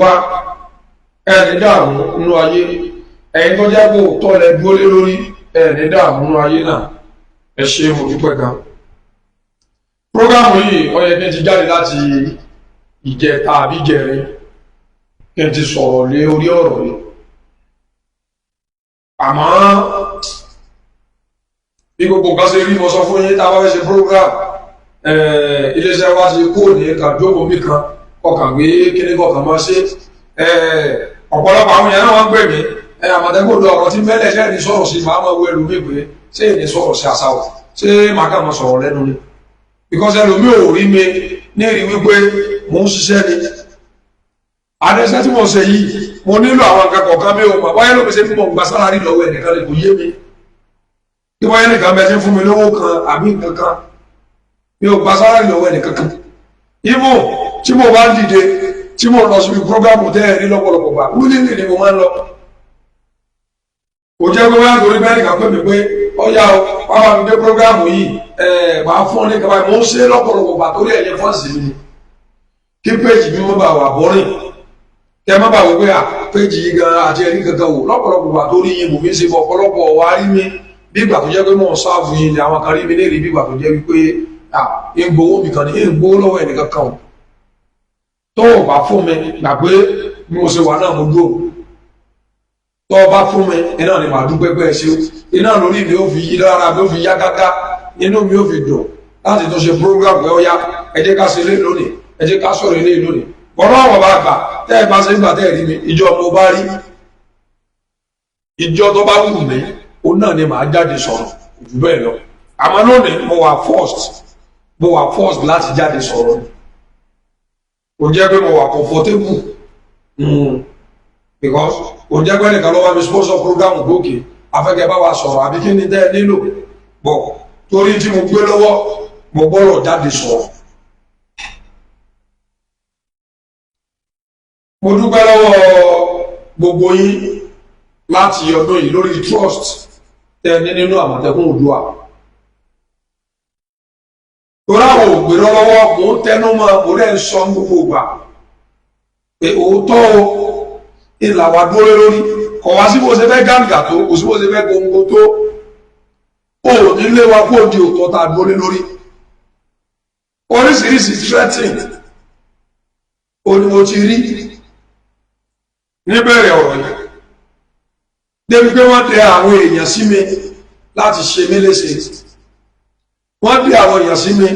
wá ẹni dààmú nínú ayé ẹ̀yin tó jẹ́ kó tọ́ lẹ dúró lé lórí ẹni dààmú nínú ayé náà ẹ ṣe mo dúpẹ́ gan. prógámù yìí ó yẹ kí n ti jáde láti ìjẹta àbí ìjẹrin kí n ti sọ̀rọ̀ lé orí ọ̀rọ̀ yìí àmọ́ bí gbogbo nǹkan ṣe rí mo sọ fún yín tá a bá fẹ́ ṣe prógámù iléeṣẹ́ wa ṣe kó ní kàdúgbò mi kan ọkàn gbé kíní kọkàn máa ṣe ọ̀pọ̀lọpọ̀ àwọn èèyàn náà wọ́n ń gbè mí àmọ̀tẹ́kùn lọ ọ̀rọ̀ tí mẹ́lẹ̀ ṣẹ́ ní sọ̀rọ̀ sí máa máa wo ẹlòmí pé ṣé èdè sọ̀rọ̀ sí àṣàwọ̀ ṣé màá kà máa sọ̀rọ̀ lẹ́nu ni because ẹlòmí ò rí mi ní rí wípé mò ń ṣiṣẹ́ ni àdẹ́sẹ́ tí mo ṣe yìí mo nílò àwọn nǹkan kọ̀ọ̀kan mi ò mọ̀ báyẹ̀ ló fi ṣe mímọ̀ gba sálárì lọ́wọ́ ẹnìkan lè kò yé mi tí wọ́n yẹn nìkan bẹ́ẹ̀ ṣe fún mi lówó kan àbí nǹkan kan mi ò gba sálárì lọ́wọ́ ẹnìkan kan ibo tí mo bá ń dìde tí mo lọ sí prógámù tẹ́ ẹ̀rí lọ́pọ̀lọpọ̀ gbà wílíìlì ni mo máa ń lọ kò jẹ́ pé wọ́n yà torí bẹ́ẹ̀ nìkan pé mi pé ọ̀yà o báwa mi dé prógámù yìí máa fún ọ ní kaba mo ń ṣe lọ́pọ̀lọpọ̀ gbà torí ẹ̀yẹ fọ́ọ̀sì mi ni kí péjì mi má bàa wà bọ́rìn kẹ́ má bàa wò pé péjì yìí gan àti ẹ̀rí kankan wò lọ́pọ̀lọpọ̀ gbà torí yín mo fi ń ṣe bọ̀ ọ̀pọ̀lọpọ̀ wà á rí mi bí ìgbà tó jẹ́ pé mò ń sáàfù yín ni àwọn kan rí mi léèrè bí ìgbà tó jẹ́ wípé ìgbowó mi kan ní ìgbowó lọ́wọ́ ẹnìkan kan o tó o bá fún mi gbà pé bí mo ṣe wà náà mo dúró tó o bá fún mi iná ni màá dúpẹ́ pé ẹ ṣe iná lórí mi ó fi yí lára mi ó fi yá gágá inú mi ó fi dùn láti tó ṣe program pé ó yá ẹ jẹ́ ká ṣe ilé lónìí ẹ jẹ́ ká sọ̀rọ̀ ilé lónìí bọ́lá àwọn bá gbà tẹ́ ẹ bá ṣe ń gbà tẹ́ ẹ rí mi ìjọ mo bá rí ìjọ tó bá wù mí òun náà ni màá jáde sọ̀rọ̀ jù bẹ́ẹ̀ lọ àmọ́ lónìí mo wà forced láti jáde sọ̀rọ̀ kò jẹ́ pé mo wà comfortable because kò jẹ́ pé nìkan lọ́wọ́ mi sponsor program gòkè afẹ́kẹ́ bá wa sọ̀rọ̀ àbí kí ni tẹ́ ẹ nílò bọ̀ torí tí mo gbé lọ́wọ́ mo gbọ́dọ̀ jáde sọ̀rọ̀. mo dúpẹ́ lọ́wọ́ gbogbo yín láti ọdún yìí lórí trust tẹ́ ẹ ní nínú Àmọ̀tẹ́kùn Oòduà torí àwọn ògbé lọ́wọ́ mò ń tẹnu mọ́ mo rẹ̀ ń sọ gbogbo ìgbà pé òótọ́ o ìlà wa dúró lórí kọ̀ wá sí bó ṣe fẹ́ gàǹgà tó kò sí bó ṣe fẹ́ gbòǹgbò tó o nílé wa kó di òótọ́ tá a dúró lórí oríṣiríṣi threatening o ni mo ti rí níbẹ̀rẹ̀ ọ̀rọ̀ yìí débi pé wọ́n tẹ àwọn èèyàn sí mi láti ṣe mí léṣe wọ́n bí àwọn èèyàn sí mi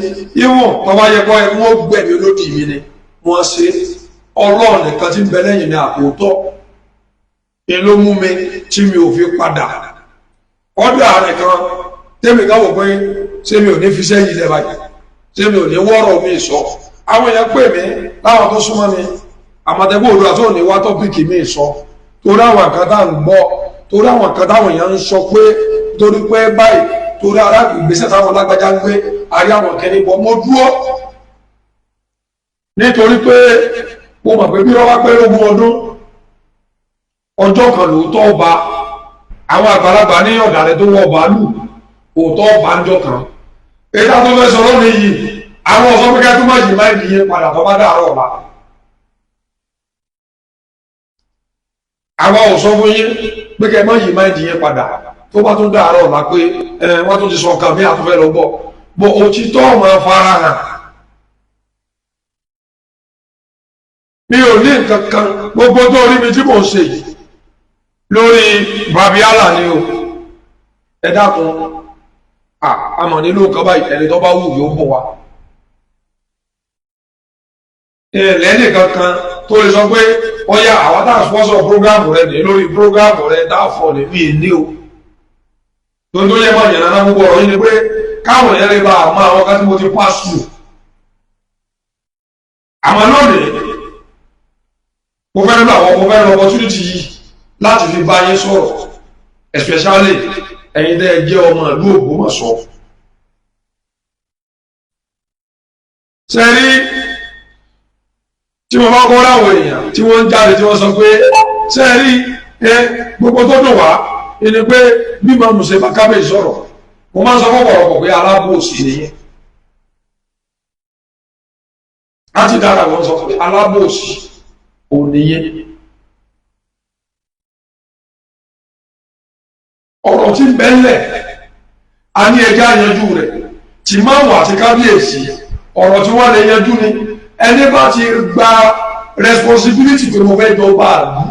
ìwọ̀n tọ́wá yẹ kọ́ ẹ wọ́n gbẹ̀mí olódì mi ni wọ́n ṣe ọlọ́run nìkan tí ń bẹ lẹ́yìn ní àpòótọ́ ni ló mú mi tí mi ò fi padà ọdún ààrẹ kan tẹ́mi ká wò pé ṣé mi ò ní fi sẹ́yìn lẹ́ báyìí ṣé mi ò ní wọ́rọ̀ mi sọ àwọn èèyàn pè mí láwọn tó súnmọ́ mi Àmọ̀tẹ́kùn Oòduà tó ní wá tọ́pìkì mi sọ torí àwọn kan tá à ń gbọ́ torí àwọn kan táwọn èèyàn ń sọ pé torí pé báyìí torí ìgbésẹ̀ táwọn lágbájá ń gbé àrí àwọn kẹni bọ̀ mo dúró nítorí pé mo mọ̀ pé bí wọ́n wá pẹ́ lógún ọdún ọjọ́ kan lóòótọ́ ọba àwọn àgbàlagbà ní ọ̀dàrẹ́ tó wọ bàálù òótọ́ ọba ń jọ kan èyí tó fẹ́ sọ lónìí yìí àwọn ọ̀sán pé kẹ́tù má yìí má ìdíyẹ padà tó bá dàárọ̀ ọ̀la àwọn ọ̀sán fún yín pé kẹ́ má yìí má ìdíyẹ padà tó bá tún dàárọ̀ ọ̀la pé wọ́n tún ti sọ ọ̀kan bí àtúnfẹ́ lọ gbọ́ bó òtítọ́ máa fara hàn mi ò ní nǹkan kan gbogbo tó rí mi tí mò ń ṣe yìí lórí babiala ni o ẹ dákun àmọ́ nílò nǹkan báyìí ẹni tó bá wù yóò bọ̀ wá lẹ́nì kankan tó lè sọ pé ọ̀yà àwọn tá à ń sponsor prógámù rẹ ní lórí prógámù rẹ dáàfọ̀ lè mí ní o tó yẹ máa yànnà gbogbo ọ̀rọ̀ yìí ni pé káwọn èèyàn lè bá àmọ́ àwọn kan tí mo ti pàṣù àmọ́ lónìí mo fẹ́ lọ àwọn mo fẹ́ lọ opportunity yìí láti fi bá yín sọ̀rọ̀ especially ẹ̀yin tẹ́ ẹ jẹ́ ọmọ ìlú Ògbómọ̀ṣọ́ sẹ́rí tí mo bá kọ́ láwọn èèyàn tí wọ́n ń jáde tí wọ́n sọ pé sẹ́rí gbogbo tó dùn wá ni pé bí màmú ṣe bá kábíyèsí sọ̀rọ̀ mo máa ń sọ fọ́pọ̀lọpọ̀ pé alábòsí nìyẹn láti dára wọn sọ pé alábòsí òníyé ọ̀rọ̀ tí ń bẹ́ńlẹ̀ a ní ẹja yanjú rẹ̀ tí máa wà àti kábíyèsí ọ̀rọ̀ tí wọ́n lè yanjú ni ẹni bá ti gba responsibility pé mo fẹ́ jọba àlú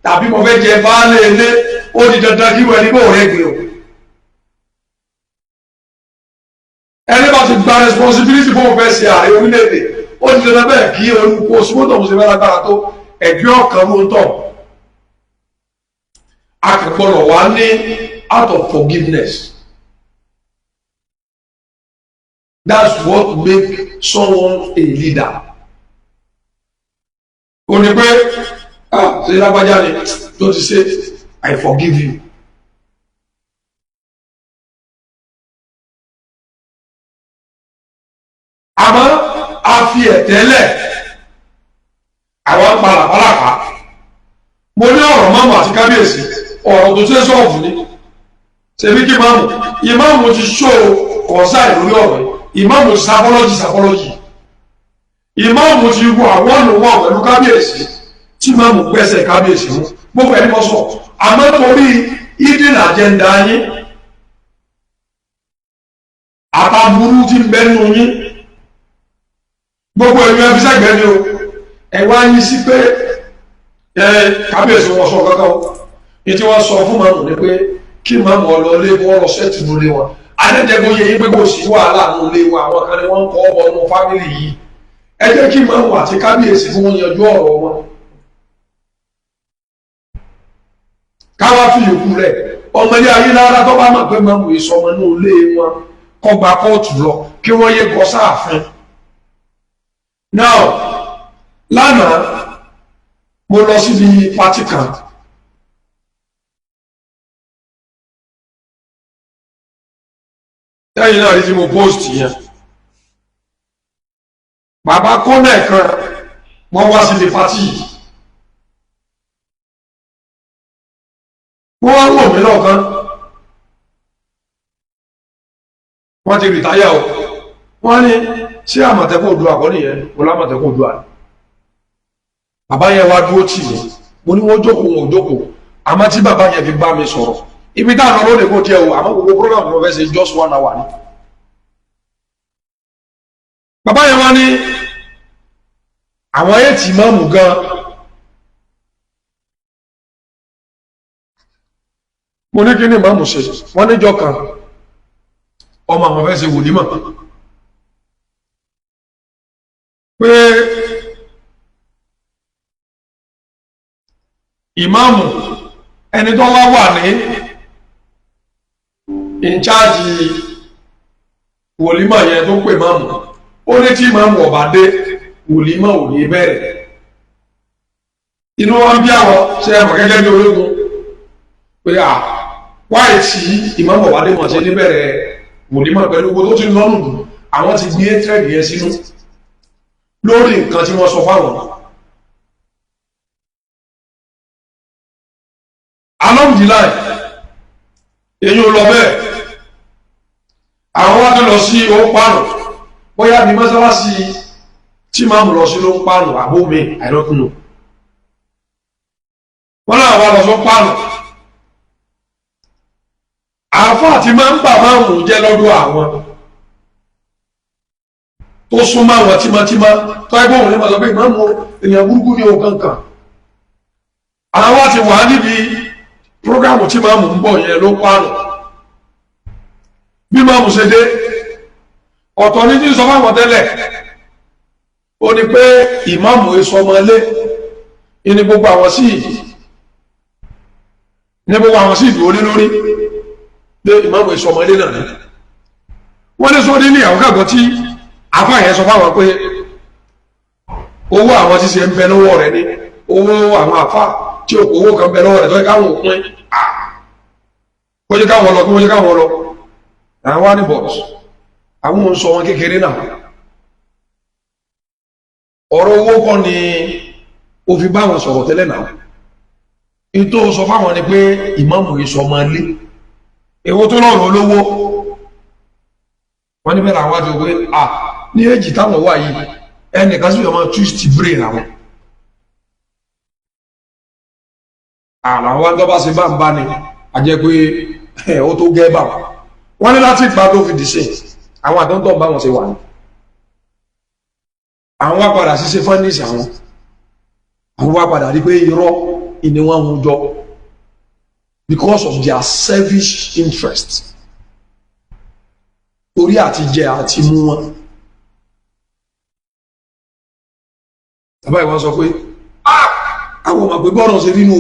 tàbí mo fẹ́ jẹ baálé ilé ó di dandan kí wọ́n ẹni bó rẹ̀ gbé o ẹni bá ti gba responsibility fún òun fẹ́ ṣe ààrẹ orílẹ̀-èdè ó di dandan bẹ́ẹ̀ kí orúkọ símọ́tò mo ṣe fẹ́ lágbára tó ẹgbẹ́ ọ̀kan ló ń tọ̀ akẹ́kọ̀ọ́ wa ní out of forgiveness. That's what make someone a leader. Ó ní pé ṣe lágbájá ni tó ti ṣe I forgive you. Àmọ́ a fi ẹ̀tẹ́lẹ̀ àwọn pàlàpàlàpà. Mo ní ọ̀rọ̀ mọ́mọ́ àti kábíyèsí ọ̀rọ̀ tó ṣe sọ́ọ̀fù ni. Ṣèbí kí ìmáàmù ti ṣó kọ̀ọ̀sá ìlú ọ̀rọ̀ yìí. Ìmáàmù sapọ́lọ́jì ìmáàmù ti wọ àwọn olùwọ́ pẹ̀lú kábíyèsí tí ìmáàmù gbẹ́sẹ̀ kábíyèsí mú gbogbo ẹni mọ́ sọ àmọ́ torí hidden agenda yín àtàbúrú tí ń bẹ́nu yín gbogbo ẹ̀yìn ẹbí sẹ́gbẹ́ ni o ẹ̀wá yín sí pé kábíyèsí wọn sọ kankan ní tí wọ́n sọ fún màmù ni pé kí màmù ọlọ́lé wọn lọ sẹ́tì lólé wọn adẹ́jẹ́gbó yẹ yín pé kò sí wàhálà nínú ilé wa àwọn kan ní wọ́n ń kọ́ ọmọ ọmọ fámìlì yìí ẹ jẹ́ kí màmú àti kábíyèsí fún wọn yanjú ọ̀rọ̀ wọn káwá fi yòókù rẹ̀ ọmọdé ayé lára tó bá mọ̀ pé màmú ìsọmọ ní ilé wọn kọ́ gba kóòtù lọ kí wọ́n yé gọ sáàfin. now lánàá mo lọ síbi pátì kan lẹ́yìn náà rí tí mo post yẹn bàbá kọ́nà kan wọ́n wá sí lè pàtí yìí wọ́n wá wò mí lọ́ọ̀kan wọ́n ti rìtáyà o wọ́n ní ṣé àmọ̀tẹ́kùn Oòduà kọ́ nìyẹn mo lámọ̀tẹ́kùn Oòduà bàbá yẹn wá dúró tì mí mo ní wọ́n jókòó wọn ò jókòó àmọ́ tí bàbá yẹn fi bá mi sọ̀rọ̀ ibi tá a lọ lóde kó tiẹ̀ o àmọ́ gbogbo program ló fẹ́ ṣe just 1 hour ni. bàbá yẹn wá ní àwọn ayé tí máa mú gan mo ní kí ni máa mú ṣe wọ́n níjọ́ kan ọmọ àwọn fẹ́ ṣe wòlímọ̀ pé ìmáàmù ẹni tó wá wà ní in charge wòlímọ̀ yẹn tó pè máàmù ó ní tí máàmù ọba dé wòlímọ̀ ò ní bẹ̀rẹ̀ inú wọn bí àwọn ṣe ẹ̀mọ̀ gẹ́gẹ́ bí ológun pé wáyé tí ìmáàmù ọba dé mọ̀ ṣe ní bẹ̀rẹ̀ wòlímọ̀ pẹ̀lú owó tó ti lọ́nù dùn àwọn ti gbé tẹ́ẹ̀dì yẹn sínú lórí nǹkan tí wọ́n sọ fáwọn. alhamdulillah èyí ò lọ bẹ́ẹ̀ àwọn wá tó lọ sí ohun pààrọ̀ bóyá bí mọ́sálásí tí máa mú lọ sí ló ń pààrọ̀ àbómi àìlọ́kùnù wọ́n náà wá lọ sọ pààrọ̀ àáfàá tí máa ń bà máa mú jẹ́ lọ́dọ̀ àwọn tó súnmọ́ àwọn tímọ́tímọ́ tó ẹgbẹ́ òun ní ma sọ pé máa mú èèyàn burúkú ní ohun kankan àwọn ti wà níbi prógámù tí máa mú ń bọ̀ yẹn ló pààrọ̀ bí máa mú ṣe dé ọ̀tọ̀ ní tí ń sọ fáwọn tẹ́lẹ̀ ó ní pé ìmáàmù èso ọmọ ilé ní gbogbo àwọn sí ìdúró lé lórí pé ìmáàmù èso ọmọ ilé náà ní wọ́n ní sọ́dí ní àwọn kàgbọ́ tí afáyẹ sọ fáwọn pé owó àwọn tí ṣe ń bẹ lọ́wọ́ rẹ̀ ní owó àwọn àfá tí owó kan bẹ lọ́wọ́ rẹ̀ tó yẹ káwọn òpin kó jẹ́ káwọn lọ kó jẹ́ káwọn lọ àwọn wá ní bọ̀ọ̀sì àwọn ohun sọ wọn kékeré náà ọ̀rọ̀ owó kọ́ ni ó fi bá wọn sọ̀rọ̀ tẹ́lẹ̀ náà ètò sọ fáwọn ni pé ìmáàmù ìsọ máa lé èwo tó lọ́rọ̀ olówó wọ́n ní bẹ́ẹ̀ àwọn àti òwe à ní èjì táwọn wà yìí ẹnìkan sí ọmọ twist brain àwọn àwọn tó bá ṣe bá ń bá ní a jẹ́ pé ó tó gẹ́ bá wọn ní láti ìgbà tó fi dìṣe àwọn àtọ́ntọ́ bá wọn ṣe wà ní àwọn wá padà ṣiṣẹ́ fọ́nísì àwọn wá padà rí pé irọ́ ìní wọn ń jọ because of their selfish interest torí àti jẹ àti mú wọn. Bàbá ìwọ́n sọ pé àwọn ọmọ pé bọ́ọ̀rọ̀ ṣe nínú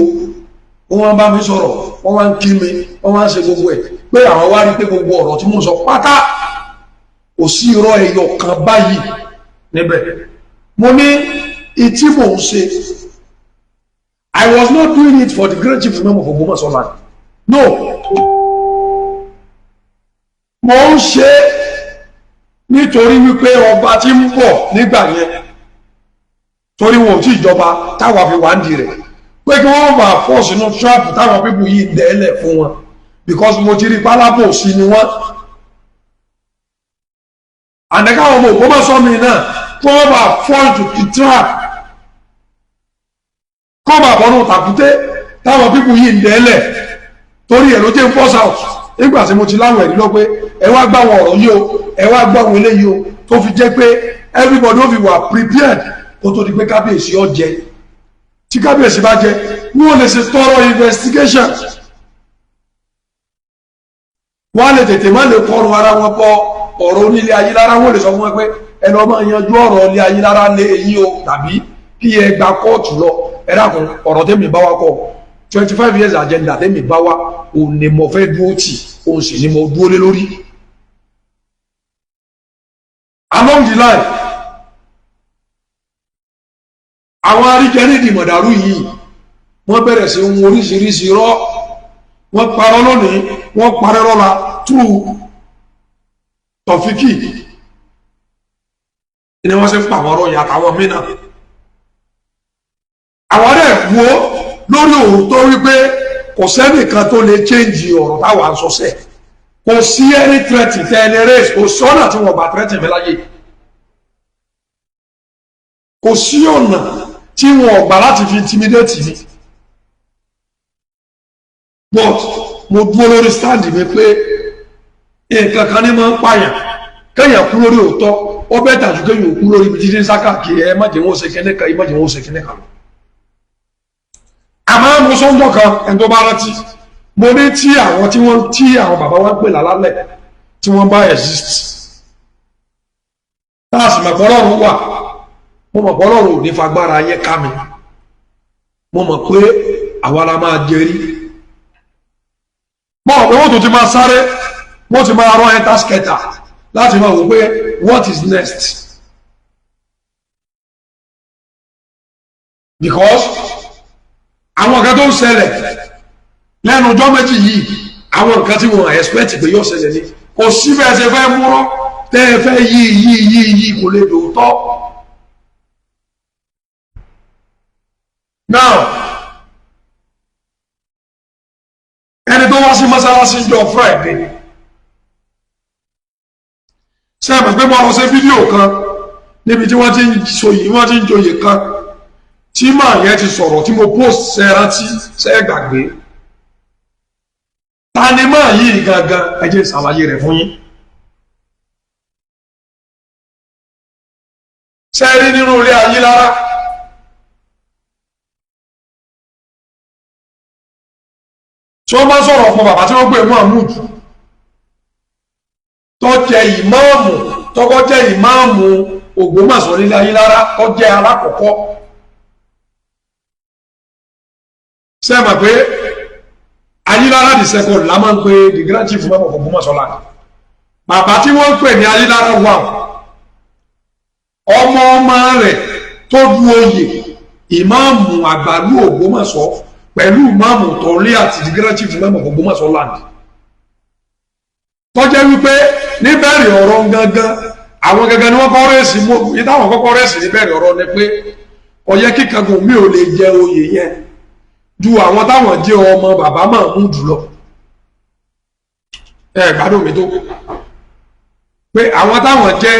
wọ́n bá mi sọ̀rọ̀ wọ́n wá ń kí mi wọ́n wá ń ṣe gbogbo ẹ̀ pé àwọn wá rí pé gbogbo ọ̀rọ̀ tí mo sọ pátá kò sí irọ́ ẹyọ kan báyìí níbẹ̀. Mo ní ìtí mò ń ṣe I was not doing it for the great chief imam of Ògbómọ̀ṣọ́ land. No. Mo ń ṣe nítorí wípé ọba tí ń bọ̀ nígbà yẹn torí wọn ò tí ìjọba táwa fi wá ń di rẹ̀ pé kí wọ́n bá fọ́ sínú trap táwọn pípù yìí dẹ́lẹ̀ fún wọn because mo ti rí pálábò sí ni wọ́n. Àdẹ́ká ọmọ Ògbómọ̀ṣọ́ mi náà kí wọ́n bá fọ́ into the trap kọ́ bá bọ́nú tàkúté táwọn pípù yìí dẹ́lẹ̀ torí ẹ̀ ló jẹ́ force out nígbà tí mo ti láwọn ẹ̀rí lọ pé ẹ wá gbá wọn ọ̀rọ̀ yìí o ẹ wá gbá wọn eléyìí o tó fi jẹ́ pé everybody ó fi wà prepared kó tó di pé kábíyèsí ó jẹ tí kábíyèsí bá jẹ wọn lè ṣe thorough investigation wọn lè tètè má lè kọrùn ara wọn pọ̀ ọ̀rọ̀ onílé Ayílára wọn lè sọ fún wọn pé ẹni ọmọ yanjú ọ̀rọ̀ ilé Ayílára lé èyí o tàbí kí ẹ gba kóòtù lọ ẹ dákun ọ̀rọ̀ tèmi bá wa kọ 25 years agenda tèmi bá wa òun ni mo fẹ́ dúró tì òun sì ni mo dúró lé lórí along the line. Àwọn aríkẹ́rìndì mọ̀dàrú yìí wọ́n bẹ̀rẹ̀ sí ohun oríṣiríṣi rọ́ wọ́n parọ́ lónìí wọ́n parẹ́ rọ́la tú Tọ̀fíkì ni wọ́n sì pàwọ́rọ̀ yàtàwọn mìíràn. Àwọn rẹ̀ wo lórí òótọ́ wípé kò sẹ́nìkan tó lè change ọ̀rọ̀ táwa ń sọ́sẹ̀ kò sí ẹni tẹ́tì tẹ́lẹ̀ rẹ̀ kò sọ́nà tí wọ́n bá tẹ́tì mi láyé kò sí ọ̀nà tí wọn gbà láti fi intimidate mi but mo dúró lórí stand mi pé nǹkan kan ní máa ń pààyàn kéèyàn kú lórí òótọ́ ó bẹ́ẹ̀ tàjú kéèyàn kú lórí ibi títí ń sáká kí ẹ má jẹ́ wọn ó ṣe kíní kan ẹ má jẹ́ wọn ó ṣe kíní kan lọ. Àmọ́ mo sọ́ńdọ̀ kan ẹni tó bá rántí mo ní tí àwọn bàbá wa ń pè lálálẹ̀ tí wọ́n bá exist táàsì mọ̀pọ̀ Ọlọ́run wà mo mọ̀ pé Ọlọ́run ò ní fagbára ayé ká mi mo mọ̀ pé àwa la máa jẹrí mo mọ̀ pé wọ́n tó ti máa sáré wọ́n ti máa rán enter skater láti máa wò pé what is next because àwọn nǹkan tó ń ṣẹlẹ̀ lẹ́nu ọjọ́ méjì yìí àwọn nǹkan tí wọ́n expect pé yóò ṣẹlẹ̀ ní kò sí bẹ́ẹ̀ ṣe fẹ́ múrọ́ tẹ́ ẹ fẹ́ yí kò lè dòótọ́. Now ẹni tó wá sí mọ́sálásí jọ Friday ṣe é mọ̀ pé mo lọ ṣe fídíò kan níbi tí wọ́n ti ń joyè kan tí màá yẹn ti sọ̀rọ̀ tí mo post ṣe rántí ṣe é gbàgbé ta ni máa yí gangan ẹ jẹ́ ìṣàlàyé rẹ̀ fún yín. Ṣé ẹ rí nínú ilé Ayílára tí wọ́n bá sọ̀rọ̀ fún bàbá tí wọ́n pè Muhammad tó jẹ́ ìmáàmù tọ́kọ́ jẹ́ ìmáàmù Ògbómọ̀ṣọ́ nílé Ayílára tó jẹ́ alákọ̀ọ́kọ́ ṣe mọ̀ pé Ayílára the second la máa ń pè the grand chief imam of Ògbómọ̀ṣọ́ land bàbá tí wọ́n pè ní Ayílára wà ọmọ rẹ̀ tó du oyè ìmáàmù àgbàlú Ògbómọ̀ṣọ́ pẹ̀lú ìmáàmù tọ́lé àti the grand chief imam of Ògbómọ̀ṣọ́ land tó jẹ́ wípé níbẹ̀rẹ̀ ọ̀rọ̀ gangan àwọn gangan ni wọ́n kọ́ rẹ́sì mú ìdáwọn kọ́kọ́ rẹ́sì níbẹ̀rẹ̀ ọ̀rọ̀ ni pé ọ̀yẹ́ kíkangun mi ò lè jẹ oyè yẹn ju àwọn táwọn jẹ́ ọmọ bàbá Mahmood lọ ẹ gbádùn mi tó pé àwọn táwọn jẹ́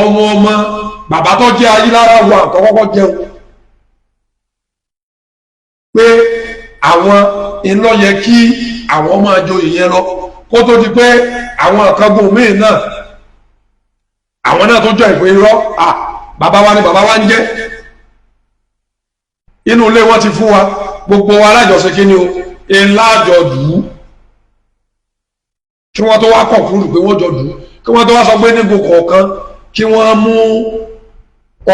ọmọ bàbá tó jẹ́ Ayílára wà tó kọ́kọ́ jẹun pé àwọn iná yẹ kí àwọn máa joyè yẹn lọ kó tó di pé àwọn àkàngbọ̀n míì náà àwọn náà tó jọ ìpè irọ́ bàbá wa ni bàbá wa ń jẹ́ inú ilé wọn ti fún wa gbogbo wa alájọsẹ kí ni o ńlá àjọ dùú kí wọ́n tó wá kọ̀ọ̀kúrú pé wọ́n jọ dùú kí wọ́n tó wá sọ pé níbo kọ̀ọ̀kan kí wọ́n mú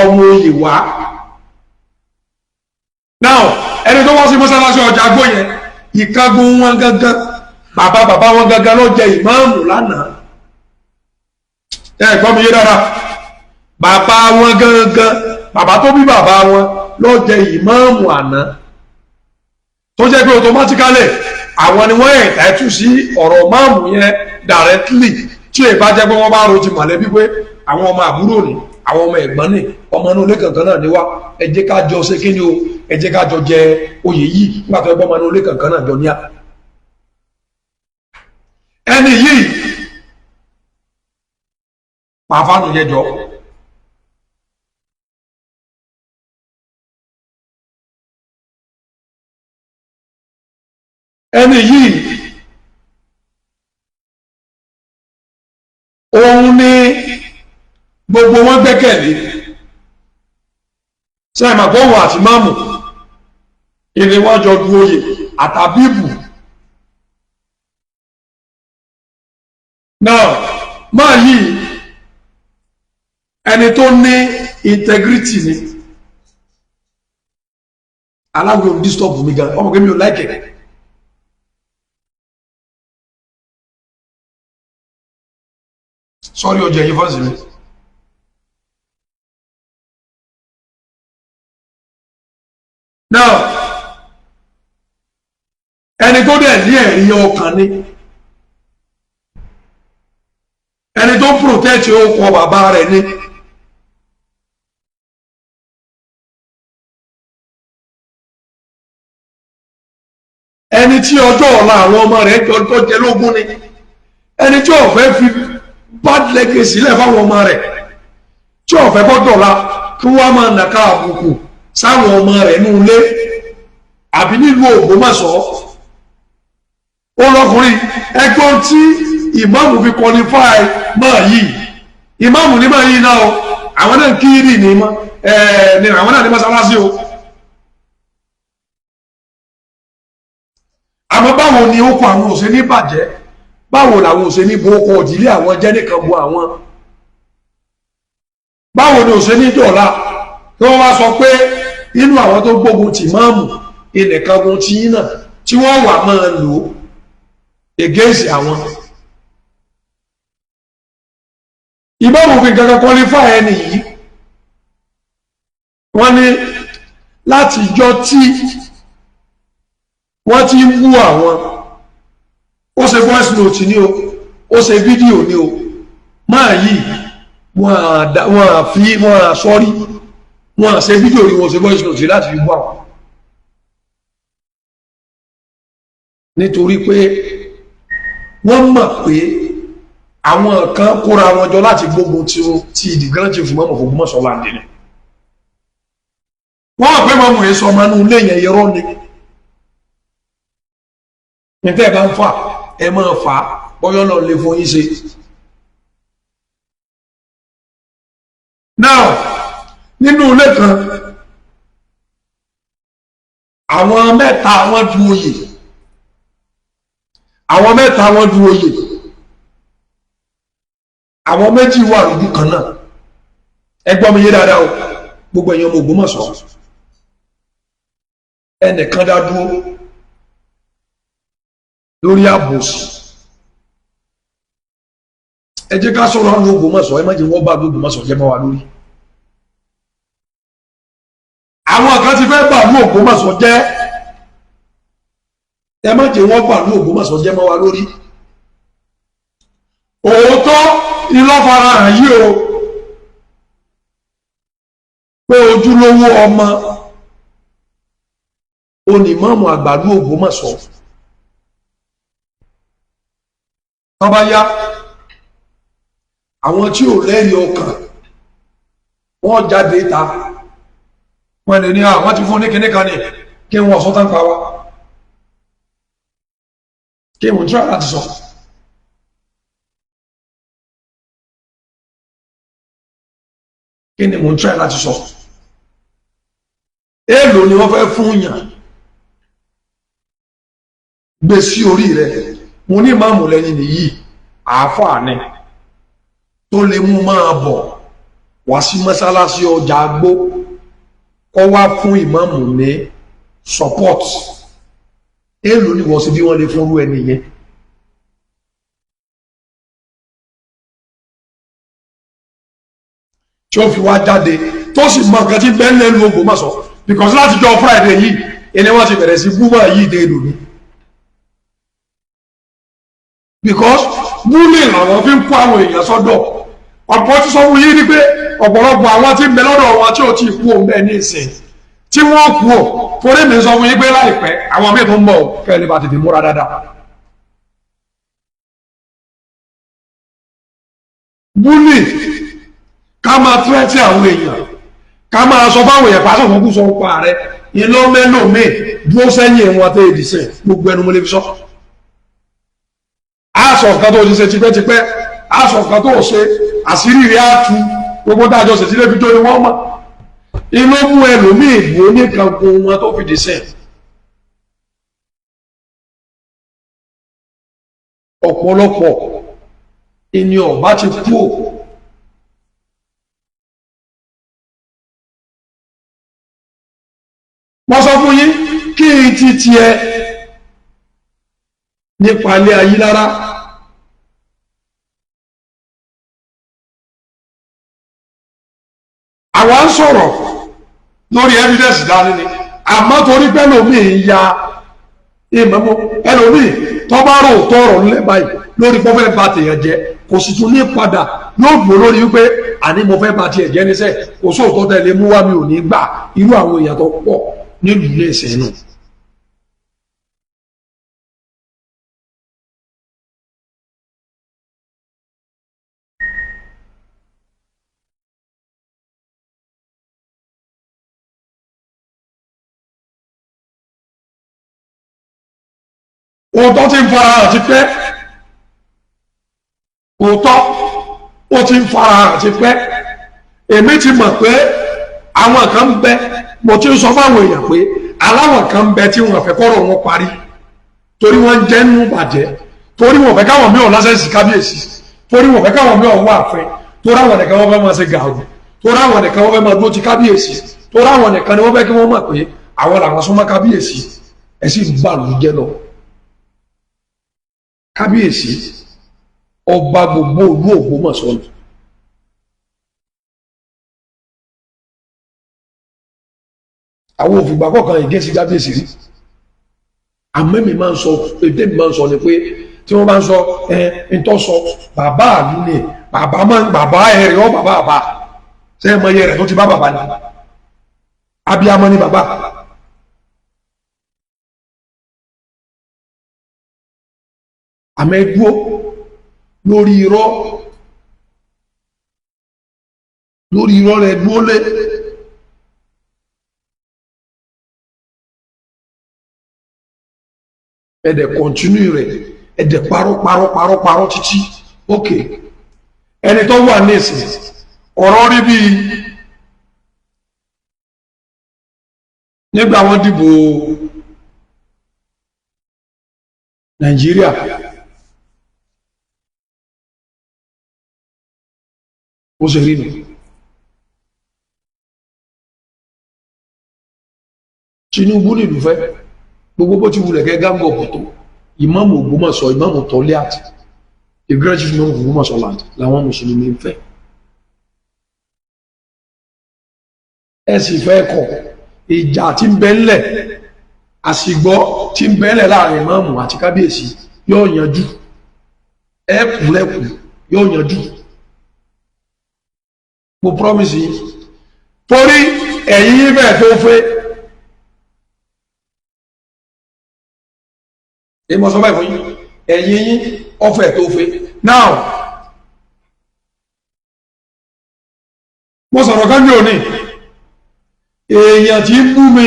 ọmọ oyè wá. now ẹni tó wá sí mọ́sálásí ọjà gbó yẹn ìkágun wọn gangan bàbá wọn gangan ló jẹ ìmáàmù lánàá ẹ gbọ́ mi yé dára bàbá wọn gangan bàbá tó bí bàbá wọn ló jẹ ìmáàmù àná tó jẹ́ pé automatically àwọn ni wọ́n ẹ̀tẹ́tù sí ọ̀rọ̀ máàmù yẹn directly tí èyí bá jẹ́ pé wọ́n bá ro ti mọ̀lẹ́bí pé àwọn ọmọ àbúrò ni àwọn ọmọ ẹ̀gbọ́n ni ọmọ inú ilé kankan náà ni wá ẹ jẹ́ ká jọ ṣe kíni o ẹ jẹ́ ká jọ jẹ oyè yìí nígbà tó ẹ bọ́ ọmọ inú ilé kankan náà jọ níyà. ẹni yìí pàfánù yẹn jọ ẹni yìí òun ni gbogbo wọn gbẹ́kẹ̀lé sẹ́yìn àgbọ̀wọ̀ àti máàmù ìrìnwájọ du oyè àtàbíbù náà máa yìí ẹni tó ní integrity ni aláwọ̀ ò disturb mi gan ọmọ kẹ́mi ò láìkẹ̀ sọ́rí ọjọ́ ẹ̀yìn fọ́nsì mi. now ẹni tó dẹ̀ ní ẹ̀rí ọkàn ni ẹni tó protect ọkọ̀ bàbá rẹ̀ ni ẹni tí ọjọ́ ọ̀la àwọn ọmọ rẹ̀ tó jẹ lógún ni ẹni tí ó fẹ́ fi bad legacy lẹ̀ fáwọn ọmọ rẹ̀ tí ó fẹ́ bọ́dọ̀ la kí wọ́n máa nàka àbùkù sáwọn ọmọ rẹ̀ ní ilé àbí nílùú Ògbómọ̀ṣọ́ ó lọkùnrin ẹgbọ́n tí ìmáàmù fi qualify máa yìí ìmáàmù ní máa yìí náà o àwọn náà kiri ní àwọn náà ní mọ́sálásí o àmọ́ báwo ni ó kọ àwọn òṣè ní bàjẹ́ báwo làwọn òṣè ní bókọ òdílé àwọn jẹ́ nìkan bu àwọn báwo ni òṣè ní dọ̀la tí wọ́n wá sọ pé inú àwọn tó gbógun tì máàmù ilẹ̀kan gun ti yín náà tí wọ́n wà máa lò ó against àwọn ìmáàmù fi gangan qualify ẹni yìí wọ́n ní láti jọ tí wọ́n ti ń wú àwọn ó ṣe voice note ní o ó ṣe fídíò ní o máa yìí wọ́n à sọ́rí wọ́n à ṣe fídíò rí wọ́n ṣe voice note láti fi wú àwọn nítorí pé wọ́n mọ̀ pé àwọn kan kóra wọn jọ láti gbógun ti the grand chief mọ́mọ́ Ògbómọ̀ṣọ́ láǹdì ni wọ́n mọ̀ pé mọ́mọ́ yẹn sọ ọmọ inú ilé yẹn irọ́ ni nífẹ̀ẹ́ bá ń fà ẹ máa fà á bọ́yọ́ náà lè fún yín ṣe. now nínú ilé kan àwọn mẹ́ta wọ́n du oyè àwọn mẹ́ta wọ́n du oyè àwọn méjì wà lójú kan náà ẹ gbọ́ mi yé dáadáa o gbogbo èèyàn ọmọ Ògbómọ̀ṣọ́ ẹnìkan dá dúró lórí àbòsí ẹ jẹ́ ká sọ̀rọ̀ àwọn Ògbómọ̀ṣọ́ ẹ má jẹ́ wọ́n bá Ògbómọ̀ṣọ́ jẹ́ mọ́ wa lórí àwọn kan ti fẹ́ bà ní Ògbómọ̀ṣọ́ jẹ́ ẹ má jẹ́ wọ́n bà ní Ògbómọ̀ṣọ́ jẹ́ mọ́ wa lórí òótọ́ ìlọ́fara hàn yí o pé ojúlówó ọmọ onímọ̀ọ́mù àgbà ní Ògbómọ̀ṣọ́ wọ́n bá yá àwọn tí ò lẹ́rìí ọkàn wọ́n jáde ta wọ́n lè ní àwọn ti fún ní kíní kan ní kí wọ́n sọ́tàn pa wá kí mo ń try láti sọ. Kí ni mo ń try láti sọ. Èèlò ni wọ́n fẹ́ fún yàn gbé sí orí rẹ̀. Mo ní ìmáàmù lẹ́yìn nìyí àáfàá ni tó lè mú máa bọ̀ wá sí mọ́sálásí ọjà Agbó kọ́ wá fún ìmáàmù ní support. Èèlò ni wọ́n sì bí wọ́n lè fúnrú ẹni yẹn. Tí ó fi wá jáde tó sì mọ nǹkan tí bẹ́ẹ̀ lẹ́nu Ògbómọ̀ṣọ́ because láti jọ Friday yìí ẹni wọ́n ti bẹ̀rẹ̀ sí búmọ̀ yìí dé lónìí. Because bullying làwọn fi ń kó àwọn èèyàn sọ́dọ̀. Ọ̀pọ̀ tí sọ fún yín ni pé ọ̀pọ̀lọpọ̀ àwọn tí ń bẹ lọ́dọ̀ wọn tí ò tí ì kú òun bẹ́ẹ̀ ní ìsìn tí wọ́n kú ò torí mi sọ fún yín pé láìpẹ́ àwọn míì tó ń bọ̀ kẹ́lẹ́ bá tètè múra dáadáa. Bully ká máa tírẹ́tì àwọn èèyàn ká máa sọ fáwọn èèyàn pàṣẹ òkú sọ pa rẹ iná mẹ́lòmíì dúró sẹ́yìn wọn tẹ́ èdè sẹ́yìn gbogbo ẹnu mo lè fi sọ. Aṣọ kan tó ṣe tipẹ́tipẹ́ aṣọ kan tó ṣe àṣírí rẹ̀ á tú gbogbo dájọ́ ṣe sílé fi tó ni wọ́n mọ̀ inú mú ẹlòmíì ìbò oníkankan wọn tó fi dì sẹ́yìn. Ọ̀pọ̀lọpọ̀ ènìyàn bá ti kú ò. Mo sọ fún yín kí n ti tiẹ̀ nípa ilé ayé lára. Àwa ń sọ̀rọ̀ lórí evidence dání ni àmọ́ torí pé ẹlòmíì ń ya ìmọ̀mọ́ ẹlòmíì tó bá rò tọrọ ńlẹ̀ báyìí lórí pé ó fẹ́ bà tèèyàn jẹ́ kò sì tún ní padà yóò dúró lórí wípé àní mo fẹ́ bà tiẹ̀ jẹ́ níṣẹ́ kò sóòótọ́ tẹ̀lé mú wá mi ò ní gbà irú àwọn èèyàn tó pọ̀ nílùú ilé ìsìn náà. Òótọ́ ti ń fara hàn ti pẹ́ òótọ́ ó ti ń fara hàn ti pẹ́ èmi ti mọ̀ pé àwọn kan ń bẹ mo ti ń sọ fáwọn èèyàn pé aláwọ̀ kan ń bẹ tí wọ́n fẹ́ kọ́rọ̀ wọn parí torí wọ́n ń jẹ́ nínú bàjẹ́ torí wọ́n fẹ́ káwọn mìíràn lásẹ̀sì kábíyèsí torí wọ́n fẹ́ káwọn mìíràn wà fẹ́ torí àwọn nìkan wọ́n fẹ́ máa ṣe gàrú torí àwọn nìkan wọ́n fẹ́ máa dúró ti kábíyèsí torí àwọn nìkan ni wọ́n fẹ́ kí wọ́n mọ̀ pé àwọn làwọn súnmọ́ kábíyèsí ẹ̀ sì ń bà ló jẹ́ lọ. Kábíyèsí ọba gbogbo ìlú Ògbómọ̀ṣọ́ ni. Àwọn òfìgbà kọ̀ọ̀kan ìgẹ́sí kábíyèsí rí àmọ́ mi máa ń sọ èdè mi máa ń sọ ni pé tí wọ́n bá ń sọ ń tọ́ sọ bàbá àlú ni bàbá ẹ̀rẹ̀ ọ́ bàbá àbá sẹ́yìn mọ iye rẹ̀ tó ti bá bàbá ni abiyamọ ni bàbá. Àmọ́ ẹ dúró lórí irọ́ rẹ̀ dúró lé. Ẹ̀dẹ̀ kọ̀ntínú rẹ̀ ẹ̀dẹ̀ parọ́ títí ok ẹni tó wà ní ìsìn ọ̀rọ̀ rí bí nígbà wọ́n dìbò Nàìjíríà ó ṣe rí nù Tinubu nìlú fẹ́ gbogbo bó ti wulẹ̀ kẹ́ gángọ̀ bọ̀ tó ìmáàmù Ògbómọ̀ṣọ́ ìmáàmù tọ́lé àti the great chief ìmáàmù Ògbómọ̀ṣọ́ land làwọn mùsùlùmí ń fẹ́. Ẹ sì fẹ́ kọ̀ ìjà tí ń bẹ ńlẹ̀ àsìgbọ́ tí ń bẹ ńlẹ̀ láàrin ìmáàmù àti kábíyèsí yóò yanjú ẹ̀kúnlẹ̀kù yóò yanjú mo promise yìí torí ẹ̀yin bẹ́ẹ̀ tó fẹ́. Èmo sọ báyìí fún yín ẹ̀yin yín ọ̀fẹ́ tó fẹ́ now mo sọ̀rọ̀ kan ní òní èèyàn tí ń bú mi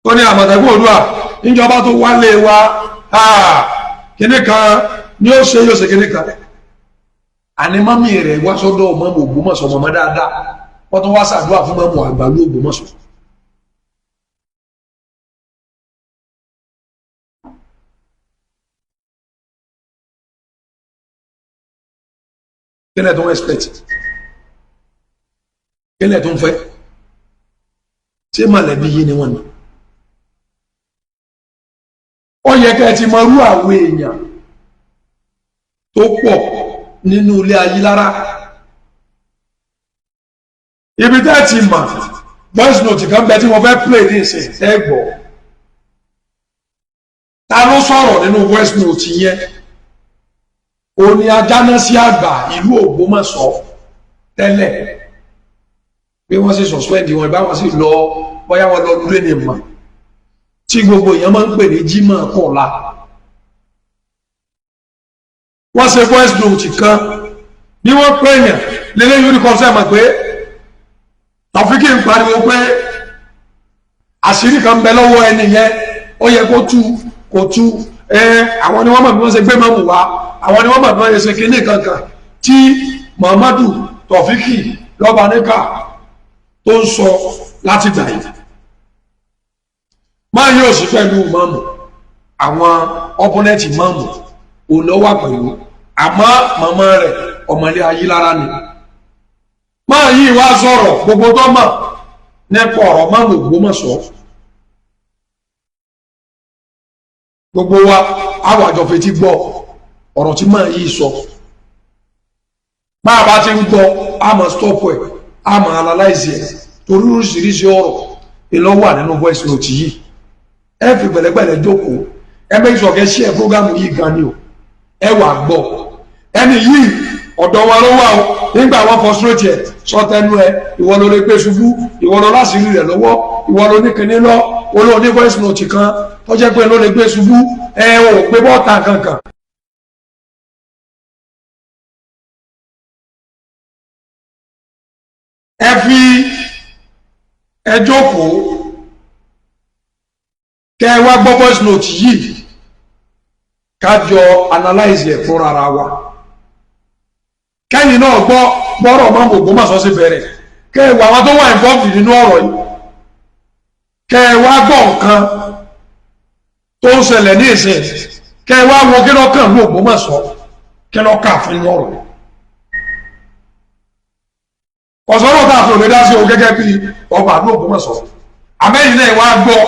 tó ó ní Àmọ̀tẹ́kùn Oòduà níjọba tó wálé wa kíní kan ni ó ṣe yóò ṣe kíní kan àní mọ́mí rẹ̀ wá sọ́dọ̀ mọ́mú Ògbómọ̀ṣọ́ mọ́mọ́ dáadáa wọ́n tún wá ṣàdúrà fún mọ́mú àgbàlú Ògbómọ̀ṣọ́. kílẹ̀ tó ń expect kílẹ̀ tó ń fẹ́ ṣé mọ̀lẹ́bí yìí ni wọ́n ní. ó yẹ kẹ́ ẹ ti mọ irú àwọn èèyàn tó pọ̀ nínú ilé Ayílára ibi tẹ́ ẹ ti mọ̀ voice note kan bẹ tí wọ́n fẹ́ play ní ìsìn ẹ gbọ́ ta ló sọ̀rọ̀ nínú voice note yẹn òní Ajánásí àgbà ìlú Ògbómọ̀ṣọ́ tẹ́lẹ̀ bí wọ́n sì suspend wọn báwọn sì lọ bóyá wọn lọ lulẹ̀ ní ìmọ̀ tí gbogbo èèyàn máa ń pè ní Jímọ̀ kọ̀ọ̀la wọ́n ṣe voice note kan bí wọ́n pè yàn lélẹ́yìn orí kan sẹ́yìn mọ̀ pé Taofiki ń pariwo pé àṣírí kan bẹ lọ́wọ́ ẹni yẹn ó yẹ kó tú kó tú àwọn ni wọ́n mọ̀ bí wọ́n ṣe gbé mọ́mù wá àwọn ni wọ́n mọ̀ bí wọ́n ṣe kíní kankan tí Muhammadu Taofiki lọ́ba níkà tó ń sọ láti gbà yìí máa yóò sí pẹ̀lú mọ́mù àwọn opponent mọ́mù òun ló wà pẹ̀lú àmọ́ màmá rẹ̀ ọmọlé Ayílára ni máa yí wá sọ̀rọ̀ gbogbo tó mọ̀ nípa ọ̀rọ̀ mọ́mù Ògbómọ̀ṣọ́ gbogbo wa àwọn àjọ fetí gbọ́ ọ̀rọ̀ tí máa yí sọ máa bá ti ń gbọ́ a máa stop ẹ̀ a máa analyze ẹ̀ torí oríṣiríṣi ọ̀rọ̀ ìlọ wà nínú voice note yìí ẹ fi pẹ̀lẹ́pẹ̀lẹ́ jókòó ẹ bẹ ìṣọ̀kẹ́ ṣí ẹ prógámù yìí gan ni o ẹ wà gbọ́ ẹni yìí ọ̀dọ̀ wa ló wà o nígbà wọn frustrate ẹ sọtẹnu ẹ ìwọ ló lè gbé ṣubú ìwọ ló láṣìírí rẹ lọ́wọ́ ìwọ ló ní kinní lọ olóòní voice note kan tó jẹ́ pé ló lè gbé ṣubú ẹ ò gbé bọ́ọ̀tà kankan. ẹ fi ẹ jókòó kẹ ẹ wá gbọ́ voice note yìí kájọ analyze ẹ fúnra ara wa kẹ́yìn náà gbọ́ gbọ́rọ̀ mọ́mù Ògbómọ̀ṣọ́ sí bẹ̀rẹ̀ kẹ ẹ wà àwọn tó wà involved nínú ọ̀rọ̀ yìí kẹ ẹ wá gbọ́ nǹkan tó ń ṣẹlẹ̀ ní ìsìn kẹ ẹ wá wo kí lọ́kàn ní Ògbómọ̀ṣọ́ kí lọ́kàn fún inú ọ̀rọ̀ yìí ọ̀sọ́rọ̀ tá a fi òmìnira sí o gẹ́gẹ́ bí ọba àdúgbò Ògbómọ̀ṣọ́ àmẹ́yìn náà wá gbọ́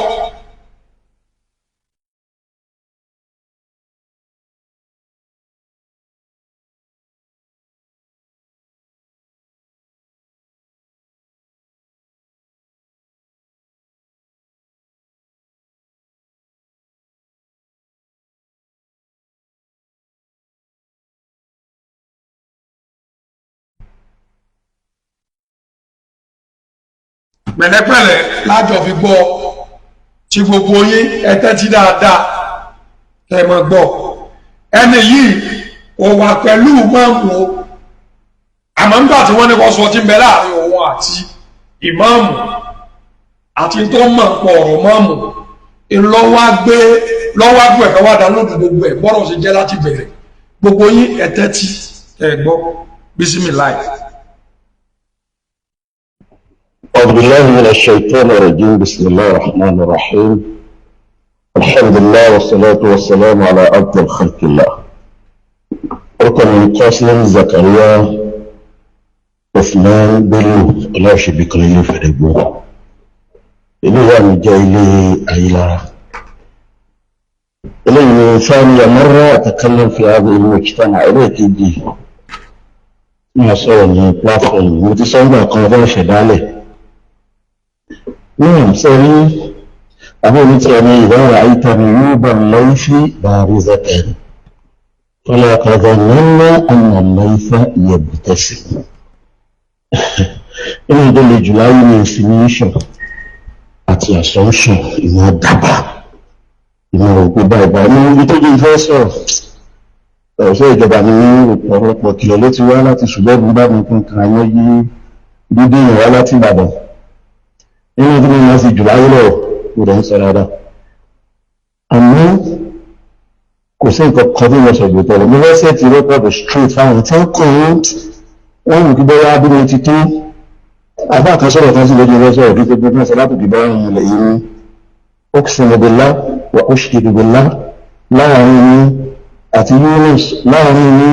pẹ̀lẹ́pẹ̀lẹ́ lájọ fi gbọ́ tí gbogbo yín ẹ tẹ́tí dáadáa ẹ mọ̀ gbọ́ ẹni yìí ò wà pẹ̀lú mọ́mù àmọ́ nígbà tí wọ́n ní kó sọ tí ń bẹ láàrin òun àti ìmáàmù àti tó mọ̀ pọ̀ ọ̀rọ̀ mọ́mù lọ́wọ́ gbé ẹ̀fẹ́ wá dánlódù gbogbo ẹ̀ bọ́rọ̀ sí jẹ́ láti bẹ̀rẹ̀ gbogbo yín ẹ tẹ́tí ẹ gbọ́ bísímìláì. أعوذ بالله من الشيطان الرجيم بسم الله الرحمن الرحيم الحمد لله والصلاة والسلام على أفضل خلق الله ركن قاسم زكريا عثمان بلو الله شبيك لي في ربو إلي وان جايلي أيلا إلي ثانية مرة أتكلم في هذا المجتمع إليك دي ما صورني بلاتفورم متصور قناة شدالي نعم سوري أقول تاني إذا رأيت عيوب الليث بارزة فلا تظنن أن الليث يبتسم إنه يدل جلاي من سنيشن àti assumption ìmọ̀ dábàá ìmọ̀ òkú báyìí ní ibi tó jẹ́ ìfẹ́ sọ̀rọ̀ ọ̀ṣẹ́ ìjọba ní ọ̀pọ̀lọpọ̀ kìlọ̀ ló ti wá láti ṣùgbọ́n bá mi kún kan ayé yí dídé ìwá láti Ìbàdàn nínú tí wọ́n sì jù láyé lọ kò dẹ̀ ń sọ dáadáa àmọ́ kò sí nǹkan kan tí wọ́n sọ̀gbọ̀ tọ̀rọ̀ mo fẹ́ sẹ́ẹ̀tì rẹ́kọ̀dù straight fáwọn tí wọ́n kàn wọ́n mú kí bọ́yá bí mo ti tó àbá kan sọ̀rọ̀ kan sí lójú ẹgbẹ́ sọ̀rọ̀ bí gbogbo náà sọ láti dìbò àwọn ilẹ̀ yìí ní oxygen billah wa ushhidu billah láàrin ní àti Yunus láàrin ní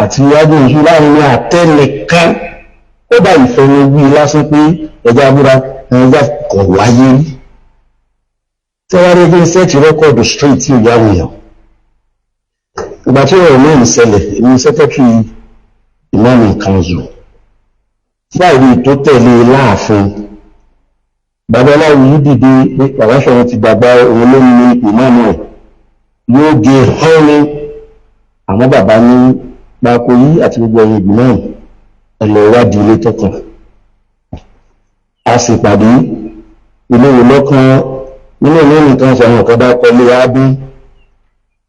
àti yájúnsú láàrin ní àtẹnìkan ó bá ìfẹ́ ní wí lásán pé ẹja abúra ẹja kò wáyé rí tí wọ́n rí bí sẹ́ẹ̀tì rẹ́kọ̀dù straight tí ò yáwó yàn ìgbà tí ọ̀rọ̀ náà ń ṣẹlẹ̀ ní secretary Imam Council fáìlì tó tẹ̀lé láàfin babaláwo yìí dìde pé bàbá sọ̀rọ̀ ti gbàgbá òun ló ní ìmáàmù ẹ̀ yóò gé họ́ọ̀nì àmọ́ bàbá ní pákó yìí àti gbogbo ẹ̀yìn ìgbìmọ̀ ẹ̀ lọ wádìí ilé tọkàn a sì pàdé ilé ìwé lọ́kàn nínú ìlú nìkan sọ àwọn ọ̀kan dákọ̀ lé ábí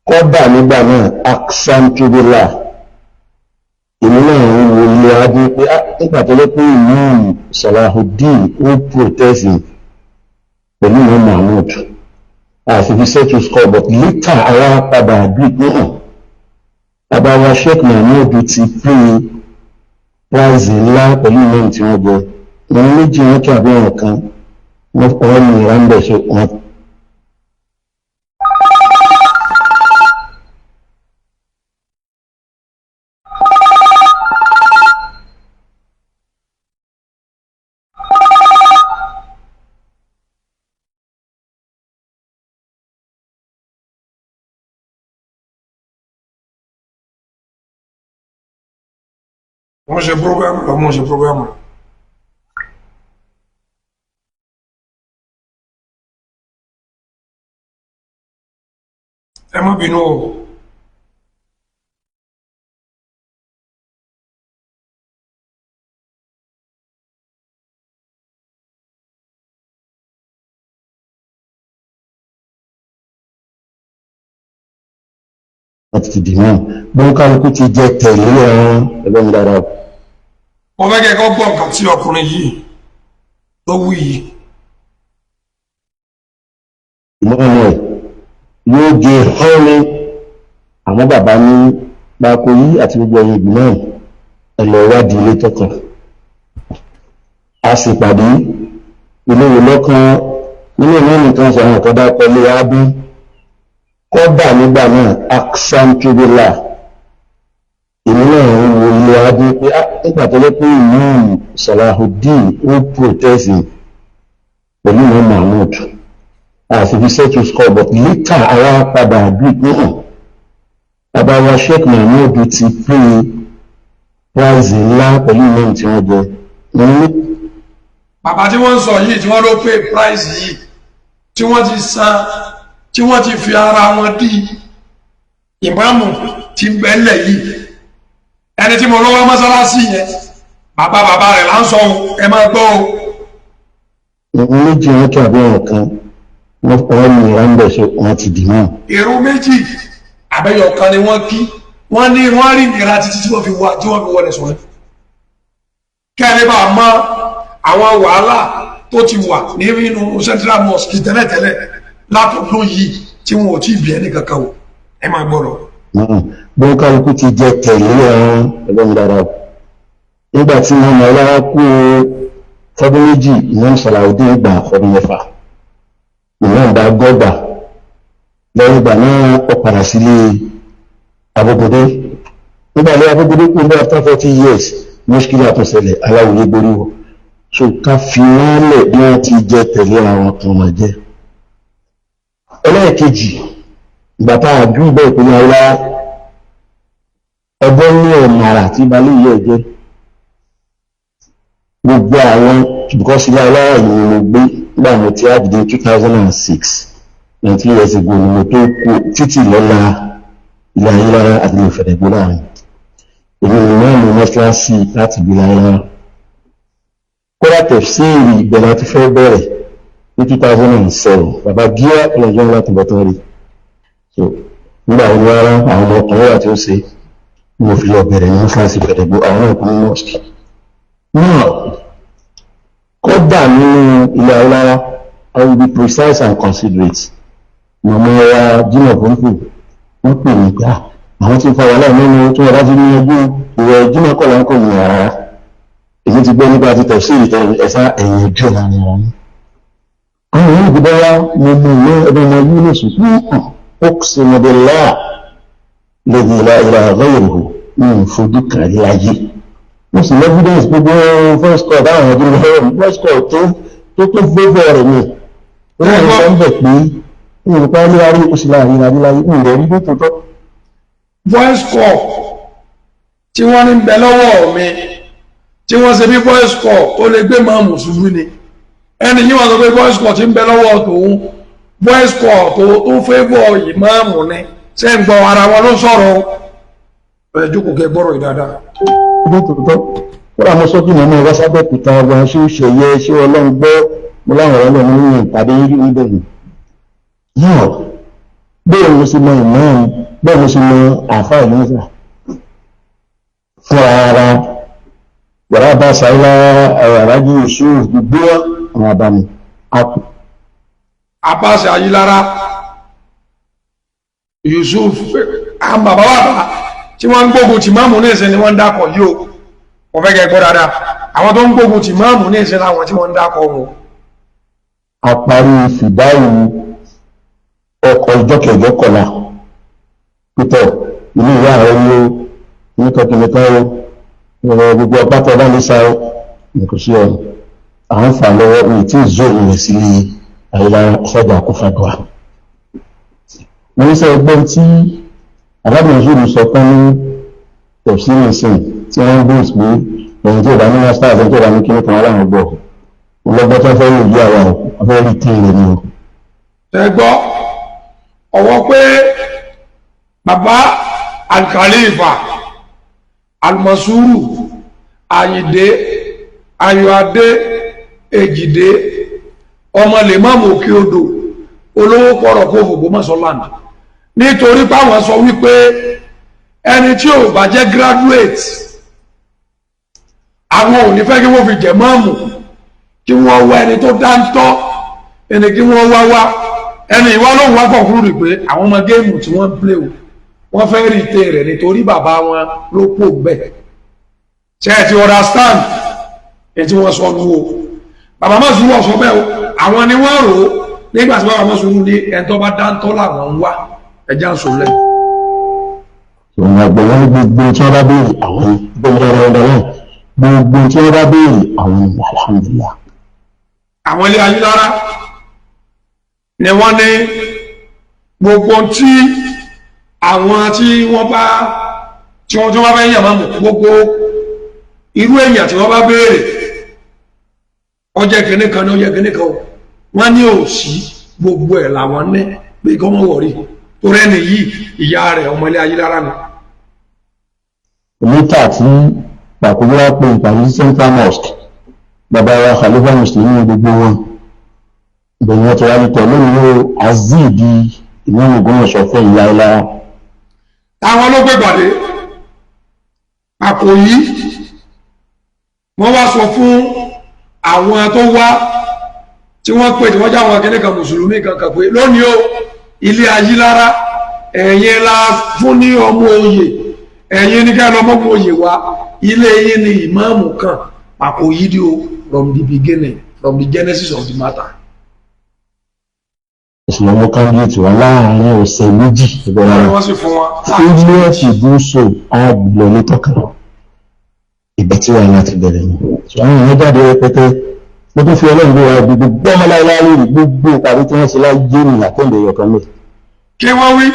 kọ́dà nígbà náà aksantrobela èmi náà ń wo ilé ábí pé nígbà tó lé pé ìlú Salahuddin ó protest pẹ̀lú ìlú Mahmood àti fi settle score but later ara padà agree pé àbáwá Sheikh Mahmood ti pé prize ńlá pẹ̀lú ìlú tí wọ́n jẹ wọn méjì wọn kí àbẹ̀wọ̀n kan wọ́n ní ìrànbẹ̀ ṣe wọn. Wọ́n ṣe program lọ, wọ́n ṣe program lọ. Ẹ má bínú o. Láti ti dì náà bí wọ́n kálukú ti jẹ tẹ̀lé ẹran ẹgbẹ́ mi dára o. Mo fẹ́ kẹ́ kọ́ gbọ́ nǹkan tí ọkùnrin yìí tó wí yìí. Ìmọ̀ràn ẹ̀ yóò gé họ́ọ̀nì àmọ́ bàbá ní pákó yìí àti gbogbo ẹ̀yìn ìgbìmọ̀ ẹ̀ lọ wádìí ilé tọkàn a sì pàdé ilé ìwé lọ́kàn nínú ìlú nìkan sọ àwọn ọ̀kan dákọ̀ lé ábí kọ́dà nígbà náà aksantrobela èmi náà ń wo ilé adé pé nígbà tó lé pé ìlú Salahuddin ó protest pẹ̀lú ìlú Mahmood àti fi settle score but later ara padà agree pé àbáwá Sheikh Mahmood ti pé prize ńlá pẹ̀lú ìlú tí wọ́n jẹ. Bàbá tí wọ́n ń sọ yìí tí wọ́n ló pé price yìí tí wọ́n ti san tí wọ́n ti fi ara wọn dí ìmáàmù tí ń bẹ́lẹ̀ yìí ẹni tí mo lọ́wọ́ mọ́sálásí yẹn bàbá rẹ̀ là ń sọ ẹ máa gbọ́ o. ìrun méjì wọn kí àbẹ̀wọ̀n kan wọ́n ní ìrànbẹ̀ ṣe wọ́n ti dì náà. ìrun méjì àbẹ̀yọ̀ kan ni wọ́n kí wọ́n ní wọ́n rí ìnira títí tí wọ́n fi wọlé sọ̀rọ̀ kẹ́ni bá mọ àwọn wàhálà tó ti wà nínú Central Mosque tẹ́lẹ̀tẹ́lẹ̀ látọ̀dún yìí tí wọn ò tí ì bí ẹni kankan o ẹ máa gbọ́dọ̀. bí wọ́n kálukú ti jẹ tẹ̀lé ẹran ẹgbẹ́ mi dára o nígbà tí wọ́n mọ ọlọ́wọ́ kú fọdún méjì Imam Salahuddin gbà fọdún mẹ́fà ìmọ̀ bá gọ́gbà lẹ́yìn ìgbà náà ó padà sílé Abógundé nígbà ilé Abógundé kú ní after 40 years mọ́ṣíkìlì àtúnṣẹlẹ̀ aláwòye gbórí wọ so ká fi wọ́n lẹ̀ bí wọ́n ti jẹ tẹ̀lé àwọn kan máa jẹ́. ẹlẹ́ẹ̀kejì ìgbà tá a dúró bẹ́ẹ̀ ìpínlẹ̀ ọlá ẹgbẹ́ ní ọ̀nàrà tí balẹ̀ yìí ẹ̀jẹ̀ gbogbo àwọn bùkọ́sí ilé alára yìí ni mo gbé nígbà mo ti àdìdé 2006 19 years ago ni mo tó kú títì lọ́la ilé ayélujára àti ilé ìfẹ̀dẹ̀gbó láàrin èmi ni wọ́n mú mọ́ṣáláṣí láti gbé ayélujára kódà tẹ̀síìrì ìbẹ̀rẹ̀ àti fẹ́ bẹ̀rẹ̀ ní 2007 bàbá gíà ọlọ́jọ́ láti bọ̀tán rí so nígbà wọn wá àwọn ọkùnrin wà tí ó ṣe mo fi lọ bẹ̀rẹ̀ ní mọ́ṣáláṣí ìfẹ̀dẹ̀gbó àwọn ọkùnrin mosque náà kódà nínú ilé ayélujára I will be precise and considerate. Mọ̀mọ́ wa Jimoh Bonfu wọ́n pè mí pé àwọn tí ń fa wàhálà nínú tí wọ́n bá ti ní ẹjọ́ ìwẹ̀ Jimoh kọ̀ láńkọ̀ ní ara. Èyí ti gbọ́ nípa ti tẹ̀sí ìtàn ẹ̀sà ẹ̀yìn ojú ọ̀la ni wọn. Àwọn èèyàn ìgbé báyá mo mú ìwé ẹgbẹ́ ọmọ Yunus uqsimu billah alladhi la ilaha ghayruhu ní ìfojú kan rí ayé. Mo sì lọ evidence gbogbo first court àwọn ọdún lọ́wọ́ first court tó favour rẹ̀ ni. Ó wà ní sọ́ńbẹ̀ pé ìrùpá ní arí oṣù láàrin adíláyé ìrẹ̀ rí tó tọ́. Voice call tí wọ́n ní bẹ lọ́wọ́ mi tí wọ́n ṣe bí voice call tó lè gbé máa mùsùlùmí ni ẹni yí wọ́n sọ pé voice call tí ń bẹ lọ́wọ́ tòun voice call tó favour ìmáàmù ni ṣé ń gbọ́ ara wọn ló sọ̀rọ̀ jókòó kẹ gbọ́rọ̀ ìdáadáa. Ilé tòótọ́ kó ra mọ sọ́kì mọ́mọ́ wá sábẹ́kúta ọgbọ̀n ṣé ó ṣe yẹ ṣé ọlọ́run gbọ́ mo láwọn ọ̀rọ̀ lọ́nà nínú ìpàdé rí níbẹ̀ ni. Náà bẹ́ẹ̀ mo sì mọ ìmáàmù bẹ́ẹ̀ mo sì mọ àáfàá ìlúmọ̀sá fúnra ara yàrá bá ṣàìlá àràjì Yusuf gbogbo àwọn àbámi àpò. Abbas Ayilara Yusuf àwọn bàbá bàbá tí wọ́n ń gbógun ti máàmù ní ìsìn ni wọ́n ń dákọ̀ yìí o wọ́n fẹ́ kẹ́ gbọ́ dáadáa àwọn tó ń gbógun ti máàmù ní ìsìn láwọn tí wọ́n ń dákọ̀ wọn. Àparí fìdáwù ọkọ̀ ìjọkẹ̀jọ kọlá pítọ̀ ilé ìyá rẹ̀ ní o ní kọkìnìkan o ọ̀rọ̀ gbogbo ọpátọ̀ bá ní sá o ní kò sí ọ̀nà àwọn fà lọ́wọ́ ní tí ìzóòrò rẹ̀ sí ní Ayélujára ọ̀fẹ́gbà kó fàdùà. Wọ́n ní sọ ẹgbẹ́ tí alábìnrin ìṣòro sọ pé ní tẹ̀síìrì ìsìn tí wọ́n ń bóòsì pé ẹ̀yìn tí ò bá ní masters ẹ̀yìn tí ò bá ní kíní kan aláwọ̀ gbọ́ ọlọ́gbọ́n tó fẹ́ lè yí àwa ò fẹ́ rí tí ilẹ̀ ni o. Ẹ gbọ́ ọwọ́ pé bàbá Al-Khalifa Al-Masuru Ayinde Ayọ̀adé Èjìdé ọmọ lè má mú òkè odò olówó pọ̀rọ̀ kó fògbó mọ́sọ́lánà nítorí páwọn sọ wípé ẹni tí ò bá jẹ́ graduate àwọn ò ní fẹ́ kí wọ́n fi jẹ mọ́ọ̀mù kí wọ́n wá ẹni tó dáńtọ́ ẹni kí wọ́n wá ẹni ìwá lóhùn wá kọ̀ọ̀kúrú rí pé àwọn ọmọ géèmù tí wọ́n play o wọ́n fẹ́ rí ìtẹ́ rẹ̀ nítorí bàbá wọn ló pò bẹ́ẹ̀ ṣe ẹ ti understand èyí tí wọ́n sọ nù o bàbá má sùn wọ́n sọ bẹ́ẹ̀ o àwọn ni wọ́n rò ó nígbà tí bàbá má sùn ní ẹni tó bá dáńtọ́ làwọn ń wá ẹja ń sọ lẹ́yìn. Ìwọ̀n àgbẹ̀ wọn gbogbo tí wọ́n bá béèrè àwọn gbogbo ọ̀rọ̀ náà gbogbo tí wọ́n bá béèrè àwọn alhamdulillah. Àwọn ilé Ayélujára ni wọ́n ní gbogbo tí àwọn tí wọ́n bá fẹ́ yàn máa mú gbogbo irú èèyàn tí wọ́n bá béèrè ọjọ́ kìíní kan ní ọjọ́ kìíní kan wọ́n ní òsì gbogbo ẹ̀ làwọn ní pé kọ́ mọ́ wọ̀rí tó rẹ́ni yìí ìyá rẹ̀ ọmọ ilé Ayélujára ni. Níta tí pàkójọ́ wá pé ìpàdé Central Mosque bàbá wa Khalifa Muslim gbogbo wọn ìbẹ̀rẹ̀ wọn tó wá nítọ̀ lónìí azíìdì ìmọ̀ràn Ògbómọ̀ṣọ́ fẹ́ ìyá Ayélujára. Táwọn ló gbé gbàdé Àkòyí wọ́n wá sọ fún àwọn tó wá tí wọ́n pè tí wọ́n já àwọn akẹ́lẹ́kà mùsùlùmí kankan pé lónìí o ilé Ayélujára ẹ̀yin la fún ní ọmọ oyè ẹ̀yin ní ká lọ́mọ́ oyè wá ilé yìí ni ìmáàmù kan Àkòyí dí o from the beginning from the genesis of the matter. Ìṣòro káńdíìtì wà láàárín ọ̀sẹ̀ méjì ìbẹ̀rẹ̀ wọ́n sì fún wọn. fílíọ̀sì gúúsù àgbọ̀ ní tọ́kàn ìbẹ̀ tí wà láti bẹ̀rẹ̀ ni. Àwọn èèyàn jáde rẹpẹtẹ ló tó fi ọlọ́run gbé wa gbogbo ọmọláìlá lórí gbogbo ìpàdé tí wọ́n ṣe láyé ní àtẹ̀lẹ̀ ọ̀kan lẹ̀. Kí wọ́n wí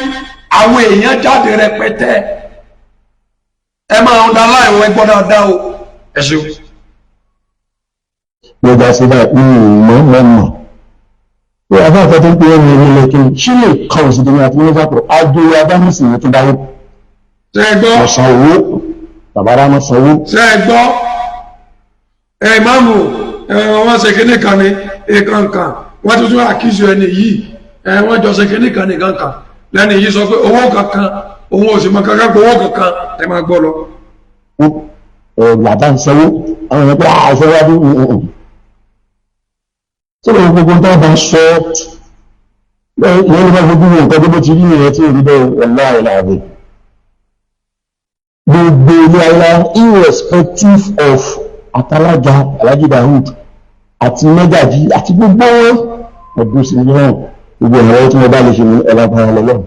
àwọn èèyàn jáde rẹpẹtẹ ẹ máa ń da láìwọ ẹgbọ́n dáadáa o ẹ ṣeun. Mo gbà sí báyìí mọ̀ pé afẹ́fẹ́ tó ń pè é ní ilé kí ni ṣí lè kọ́ òsìdí ní àti nígbà pọ̀ ájú adámísì ní tó dáwó. Ṣé ẹ gbọ́? Ọ̀sán owó bàbá rámọ́ sanwó. Ṣé ẹ gbọ́? Ìmáàmù wọ́n ṣe kíní kan ní ìkankan wọ́n tún tún àkíyèsí ẹni yìí wọ́n jọ ṣe kíní kan ní kankan lẹ́ni yìí sọ pé owó kankan òun ò sì mọ kankan pé owó kankan ẹ máa gbọ́ lọ. Bàbá ń sanwó àwọn èèyàn pé àìsàn wá bí tí wọ́n gbogbo ń tábà sọ ìyẹn ní bá gbogbo nǹkan tó bó ti rí ìyẹn tí ò rí bẹ́ẹ̀ ọ̀la ìlàbẹ̀ gbogbo ilé ayé irrespective of àtàlájà Alhaji Daud àti mẹ́gàjì àti gbogbo wọn ọdún sí ní hàn gbogbo ìrànwọ́ tí wọ́n bá lè ṣe ní ẹlẹ́gbẹ̀rún lọ́lọ́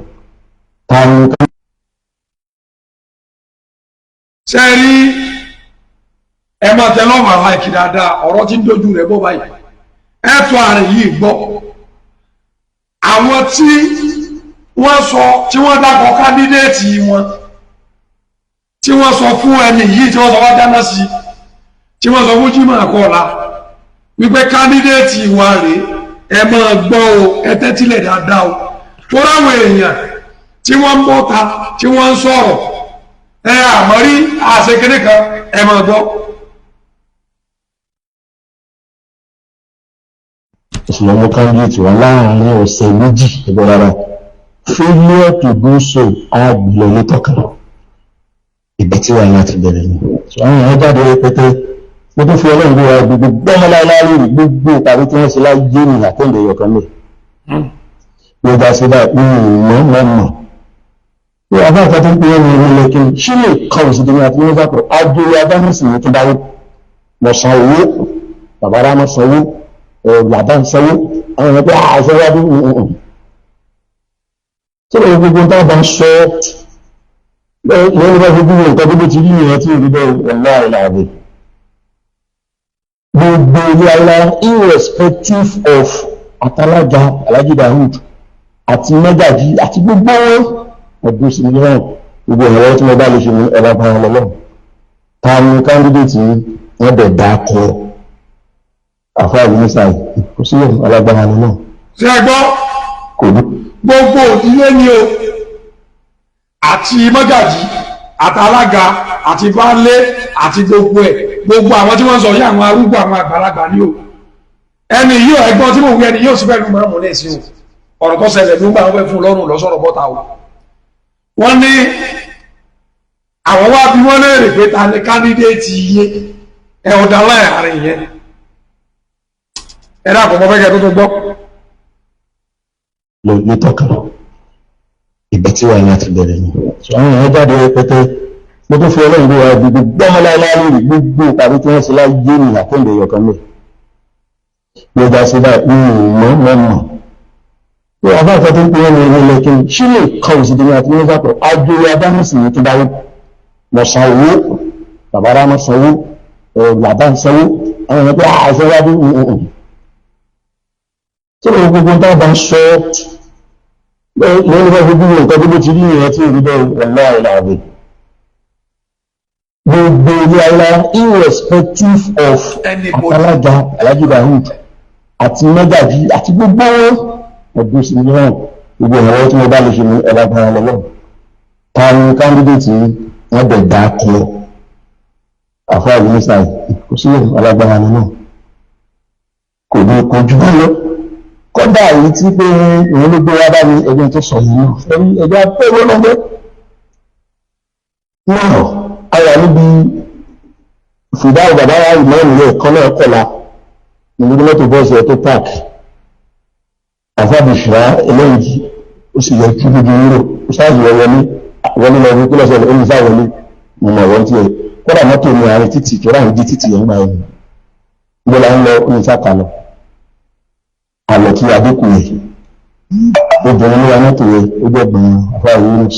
táwọn kan. ṣe rí ẹ máa tẹ lọ́wọ́ àláìkì dáadáa ọ̀rọ̀ tí ń dojú rẹ̀ bọ́ báyìí ẹ tó àárín yìí gbọ́ àwọn tí wọ́n sọ tí wọ́n dákọ̀ kandidéètì wọn tí wọ́n sọ fún ẹni yìí tí wọ́n sọ wá dáná sí tí wọ́n sọ fún Jimoh Akọ́lá wípé kandidéètì wa rèé ẹ máa gbọ́ o ẹ tẹ́tílẹ̀ dáadáa o tó ráwọn èèyàn tí wọ́n ń bọ́ta tí wọ́n ń sọ̀rọ̀ ẹ àmọ́rí àṣekéré kan ẹ máa gbọ́. ìṣòro candidate wa láàárín ọ̀sẹ̀ méjì ẹgbẹ́ rárá failure to do so á gbìlọ̀ ní tọkàn ibi tí wà láti bẹ̀rẹ̀ ni àwọn èèyàn jáde rẹpẹtẹ mo tó fi ọlọ́run bí wa gbogbo gbọ́mọláìláì rí gbogbo ìpàdé tí wọ́n ṣe láyé ní àtẹ̀lẹ̀ ẹ̀yọ̀kan mẹ́ ló dá sí báyìí mọ̀ pé abáàkà tó ń pè é ní ilé kí ni ṣí lè kọ́ òsìdí ní àti ní ìfàpọ̀ adúlé abáhùnsì ní tó dáwó lọ san owó bàbá rámọ́ sanwó làbá ń sanwó àwọn èèyàn pé àṣẹ wá bí tí ó gbogbo tá a bá ń sọ ìwọ́n bá fi gbogbo nǹkan gbogbo ti rí ìyẹn tí ò rí bẹ́ẹ̀ ọ̀la ìlàbẹ̀ gbogbo ilé ayé irrespective of àtàlájà Alhaji Daud àti mẹ́gàjì àti gbogbo ọdún sí ní hàn gbogbo ìrànwọ́ tí wọ́n bá lè ṣe ní ẹlẹ́gbẹ̀rún lọ́lọ́ táwọn candidate wọ́n bẹ̀ dá kọ àfáà mínísítà kò sí alágbára lọ́lọ́. ṣé ẹ gbọ́ gbogbo òdílé ni o àti mọ́gàjì àtàlága àti baálé àti gbogbo ẹ̀ gbogbo àwọn tí wọ́n sọ yí àwọn arúgbó àwọn àgbàlagbà ni o ẹni yìí ẹ̀gbọ́n tí mò ń wí ẹni yóò sì fẹ́ẹ́ lu mọ́ ọmọdé sí o ọ̀rọ̀ tó ṣẹlẹ̀ ló ń gbà wọ́n fẹ́ fún lọ́rùn lọ́sọ̀rọ̀ bọ́ta o wọ́n ní àwọn wá bí wọ́n léèrè pé ta ni kandidéètì yé ẹ ọ̀dà láàrin yẹn ẹ dàpọ̀ mọ́ fẹ́kẹ́ tó tó gbọ́. lọ ní tọkàn ibi tí wà láti bẹ̀rẹ̀ ni àwọn èèyàn jáde rẹpẹtẹ mo tó fi ọlọ́run bí wa gbogbo gbọ́mọláìláì rí gbogbo ìpàdé tí wọ́n ṣe láyé ní àtẹ̀lẹ̀ ẹ̀yọ̀kan mẹ́ ló dá sí báyìí mọ̀ pé abáàkà tó ń pè é ní ilé kí ni ṣí lè kọ́ òsìdí ní àti ní ìfàpọ̀ adúlé abáhùnsì ní tó dáwó lọ san owó bàbá rámọ́ sanwó làbá ń sanwó àwọn èèyàn pé àṣẹ wá bí tí ó gbogbo tá a bá ń sọ ìwọ́n ní bá gbogbo nǹkan gbogbo ti rí ìyẹn tí ò rí bẹ́ẹ̀ ọ̀la ìlàbẹ̀ gbogbo ilé ayé irrespective of àtàlájà Alhaji Daud àti mẹ́gàjì àti gbogbo ọdún sí ní hàn gbogbo ìrànwọ́ tí wọ́n bá lè ṣe ní ẹlẹ́gbẹ̀rún lọ́lọ́ táwọn candidate wọ́n bẹ̀ dá kọ àfáà mínísítà kò sí alágbára lọ́lọ́ kò ní kojú bá lọ kọ́dà èyí tí pé ìwọ́n ló gbé wá bá ní ẹgbẹ́ tó sọ yìí náà ẹ̀rí ẹgbẹ́ apẹ́wọ́ lọ́gbẹ́ náà ayà níbi ìfìdáwò bàbá wa ìmọ̀ ìrìnlẹ̀ kan náà kọ̀la ìlú mọ́tò bọ́ọ̀sì ẹ̀ tó páàkì àfáàbìṣà eléyìí ó sì yẹ kí gbogbo yúrò ó sáàjì wọlé lọ rí kílọ̀sẹ̀ olùsáwọlé mọ̀mọ̀ wọ́n tí ẹ̀ kọ́dà mọ́tò ní àárín títì tó ráhùn jí títì ẹ̀ ń gba ẹ̀yìn gbọ́lá ń lọ oníṣàkà lọ àlọ́ tí adékù rẹ̀ obìnrin ní amọ́tò rẹ̀ ó gbẹ̀gbọ̀n àfáà Yunus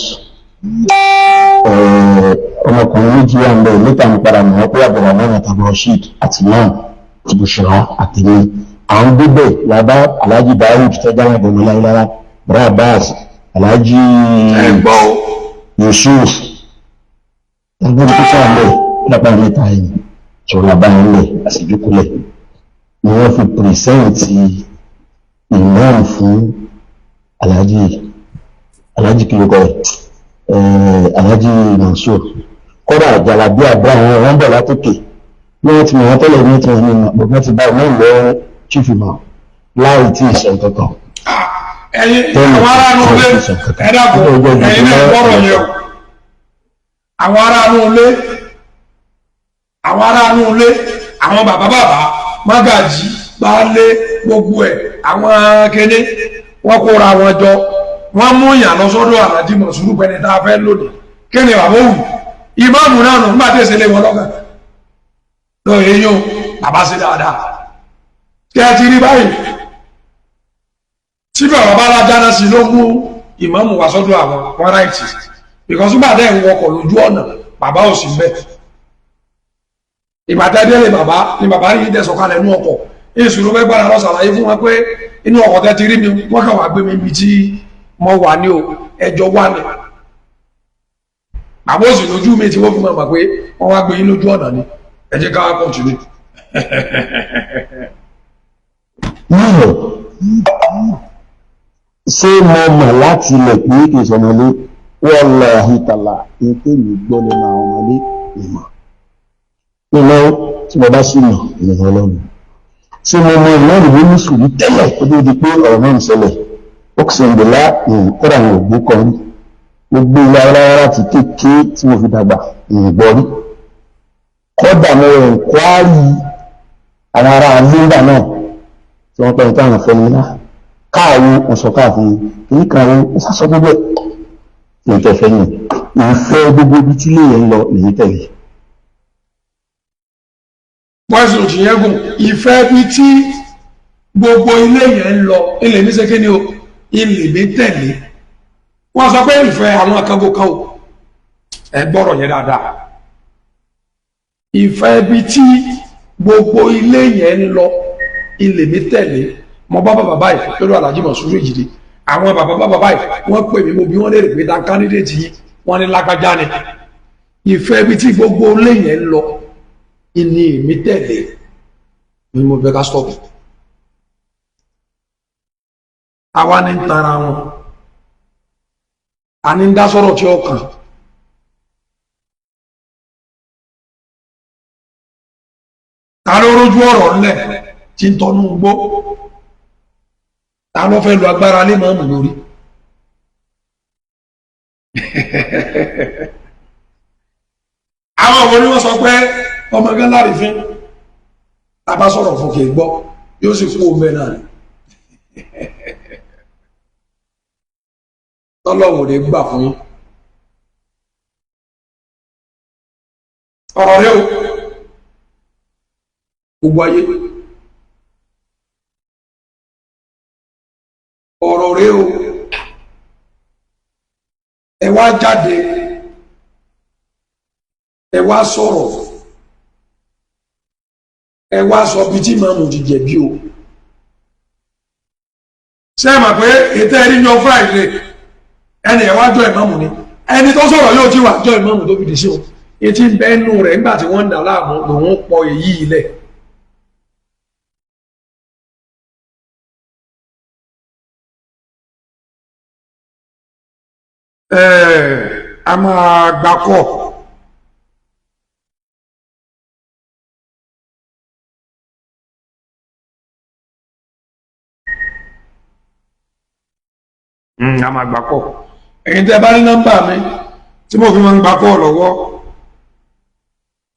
ọmọkùnrin méjì wà ń bẹ̀ níta ń padà mọ̀ pé àbẹ̀wò mọ́nà tàbí Rashid àti náà ti Bushra àtẹ̀lé à ń gbébẹ̀ lábá Alhaji Daud tẹ́jà wọn bọ̀mọ̀ láyélára Abbas Alhaji Yusuf ẹgbẹ́ tó kọ́ àlẹ́ lápá mẹ́ta ẹ̀yìn sọ̀rọ̀ àbáyọ̀lẹ̀ àṣìjókòlẹ̀ ni wọ́n fi pìrìsẹ́ǹtì ìmọ̀ràn fún Alhaji kìlókọ̀ Alhaji Mansur kọ́dà Jalabi Abraham wọn bọ̀ látòkè ní wọ́n ti mọ̀ wọ́n tẹ́lẹ̀ ní ìtàn ìrìnà gbogbo ti bá ìmọ̀ ìlọ chief imam láì tí ìṣẹ̀ kankan. ẹ̀yin àwọn ará inú ilé ẹ̀dàpọ̀ ẹ̀yin náà gbọ́rọ̀ yẹn o àwọn ará inú ilé àwọn bàbá mágàjì baálé gbogbo ẹ̀ àwọn kéde wọ́n kóra wọn jọ wọ́n mú ìyàn lọ sọ́dọ̀ Àlàjí Mọ̀súrù pẹ̀lú tá a fẹ́ lónìí kí ni bàbá òwú ìmáàmù náà nù nígbà tí èsè lé wọn lọ́gàn lọ èyí o bàbá sí dáadáa kí ẹ ti rí báyìí tí bàbá bá lájáná sí ló mú ìmáàmù wá sọ́dọ̀ àwọn wọn ráìtì because nígbà tẹ́ ń wọkọ̀ lójú ọ̀nà bàbá ò sí mbẹ́ ìbàtẹ́dẹ́lẹ̀ bàbá ni bàbá yìí dẹ̀sọ̀ kalẹ̀ nú ọkọ̀ èsù ló fẹ́ gbára lọ sàlàyé fún wọn pé inú ọkọ̀ tẹ́ ti rí mi wọ́n kàn wá gbé mi ibi tí mo wà ní o ẹjọ́ wà ní bàbá òsì lójú mi tí wọ́n fi máa bà pé wọ́n wá gbé yín lójú ọ̀nà ni ẹ jẹ́ ká wá continue. ṣé mo mọ̀ láti ilẹ̀ pé ìsọmọlé wọ́n lọ àhìtàlà ètò ìgbọ́ nínú àwọn ọmọdé ìmọ̀ nínú tí mo bá sì mọ̀ ìrìnà ọlọ́run ṣé mo mọ ìlànà ìwé mùsùlùmí tẹ́lẹ̀ kó tó di pé ọ̀rọ̀ náà ń ṣẹlẹ̀ ó kì í ṣe ńlá kódà ní ògbó kan rí gbogbo ilé ayára ti kékeré tí mo fi dàgbà ìgbọ́ rí kódà mo rẹ̀ ń kwárì àwọn ará nígbà náà tí wọ́n pẹ́ táwọn fẹ́ mi náà káàwó ọ̀sọ̀ káàfin kìí kàwó ìsásọ gbogbo ẹ̀ ìtẹ̀fẹ́ yìí ìfẹ́ gbogbo ibi tí lè yẹn lọ èyí tẹ̀lé. pọ́ìsì òjì yẹn gùn ìfẹ́ bí tí gbogbo ilé yẹn ń lọ ilé ní ṣe kíni o ilé mi tẹ̀lé wọ́n sọ pé ìfẹ́ àwọn akango kan o ẹ gbọ́rọ̀ yẹn dáadáa ìfẹ́ bí tí gbogbo ilé yẹn ń lọ ilé mi tẹ̀lé mo bá bàbá báyìí lọ́dọ̀ Àlàjí Mọ̀súrù Èjìdé àwọn bàbá báyìí wọ́n pè mí mo bí wọ́n lè rè pé ta kandidate yìí wọ́n ní lágbájá ni ìfẹ́ bí tí gbogbo ilé yẹn ń lọ ìní mi tẹ̀lé ni mo fẹ́ ká stop àwa ní ń tara wọn a ní ń dá sọ̀rọ̀ tí ó kàn ta ló rójú ọ̀rọ̀ ńlẹ̀ tí ń tọ́nú gbó ta ló fẹ́ lu agbára lé mọ́mù lórí àwọn òwò ni wọ́n sọ pé ọmọ gán láàrin fín tàbá sọ̀rọ̀ fún kìí gbọ́ yóò sì kú omi náà tọ́lọ́wò lè gbà fún yín ọ̀rọ̀ rẹ̀ o gbogbo ayé ọ̀rọ̀ rẹ̀ o ẹ wá jáde ẹ wá sọ̀rọ̀ ẹ wá sọ bí tí màmú ti jẹ̀bi o ṣé ẹ mọ̀ pé ètò ẹ̀rí yan Friday ẹni ẹ̀ wá jọ ìmáàmù ni ẹni tó sọ̀rọ̀ yóò ti wà jọ ìmáàmù tó fi dì sí o etí ń bẹ́ nù rẹ̀ nígbà tí wọ́n ń dà láàmú lòun pọ̀ èyí ilẹ̀. A máa gbakọ̀ a máa gbakọ̀ ẹ̀yin tẹ́ bá ní nọ́mbà mi tí mo fi máa ń gbakọ̀ lọ́wọ́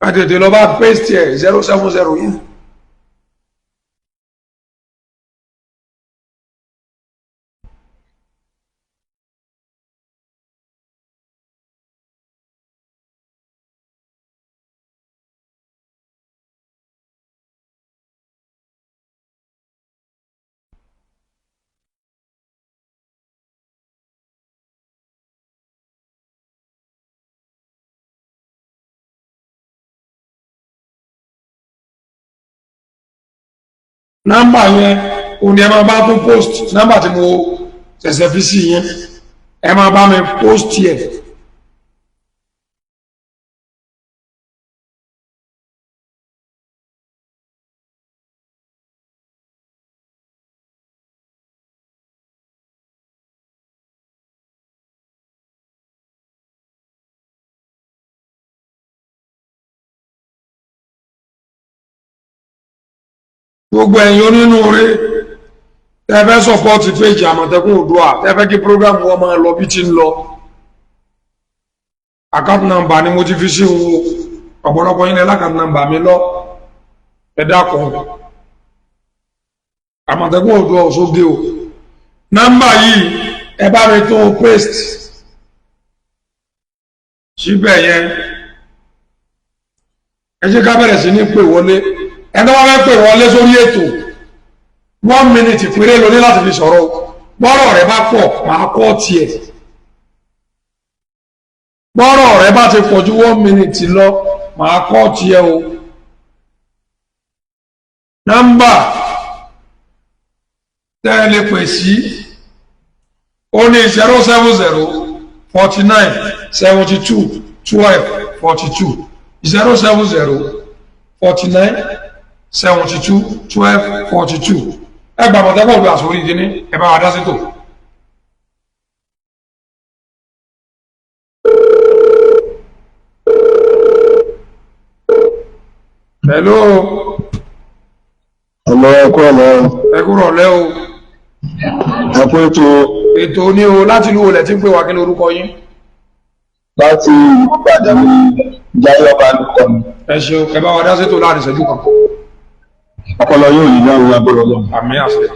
àtètè lọ bá paste ẹ̀ 070 yìí. Nọ́mbà yẹn o ní ẹ máa bá tún post nọ́mbà tí mo ṣẹ̀ṣẹ̀ fi sí yẹn ẹ máa bá mi post yẹ. Gbogbo ẹ̀yin onínúure tẹ́fẹ́ sọ́pọ́tì péjì Àmọ̀tẹ́kùn Oòduà tẹ́fẹ́ kí prógrámù wọn máa lọ bí ti ń lọ account number ni mo ti fi sí wo ọ̀pọ̀lọpọ̀ yín lẹ́ account number mi lọ ẹ dákun Àmọ̀tẹ́kùn Oòduà Òṣogbo o nọ́mbà yìí ẹ bá mi tó paste síbẹ̀ yẹn ẹ jẹ́ ká bẹ̀rẹ̀ sí ní pè wọlé ẹni wọ́n fẹ́ pè wọlé sórí ètò 1 minute péré ló ní láti fi sọ̀rọ̀ bọ́rọ̀ rẹ bá pọ̀ máa kọ́ tiẹ̀ bọ́rọ̀ rẹ bá ti pọ̀ ju 1 minute lọ máa kọ́ tiẹ̀ o nọ́mbà tẹ́ ẹ lè pè sí ó ní 070 49 72 12 42 070 49 72 12 42 ẹgbà Àmọ̀tẹ́kùn Oòduà àsórí ìdí ní ẹbá wa dá sí tò. Hello. Ọmọ ẹkú ọ̀lẹ́ o. Ẹkú rọ̀lẹ́ o. Ẹkú ètò ní o láti ìlú olẹ̀ tí ń pè wá kí ní orúkọ yín. Láti Ìbàdàn ní Jayé ọba lùkọ́ mi. Ẹ ṣeun ẹbá wa dá sí tò láàrin ìṣẹ́jú kan. Ọpọlọ yóò ní láwọn agbọ́rọ̀ lọ. Àmín àṣẹ.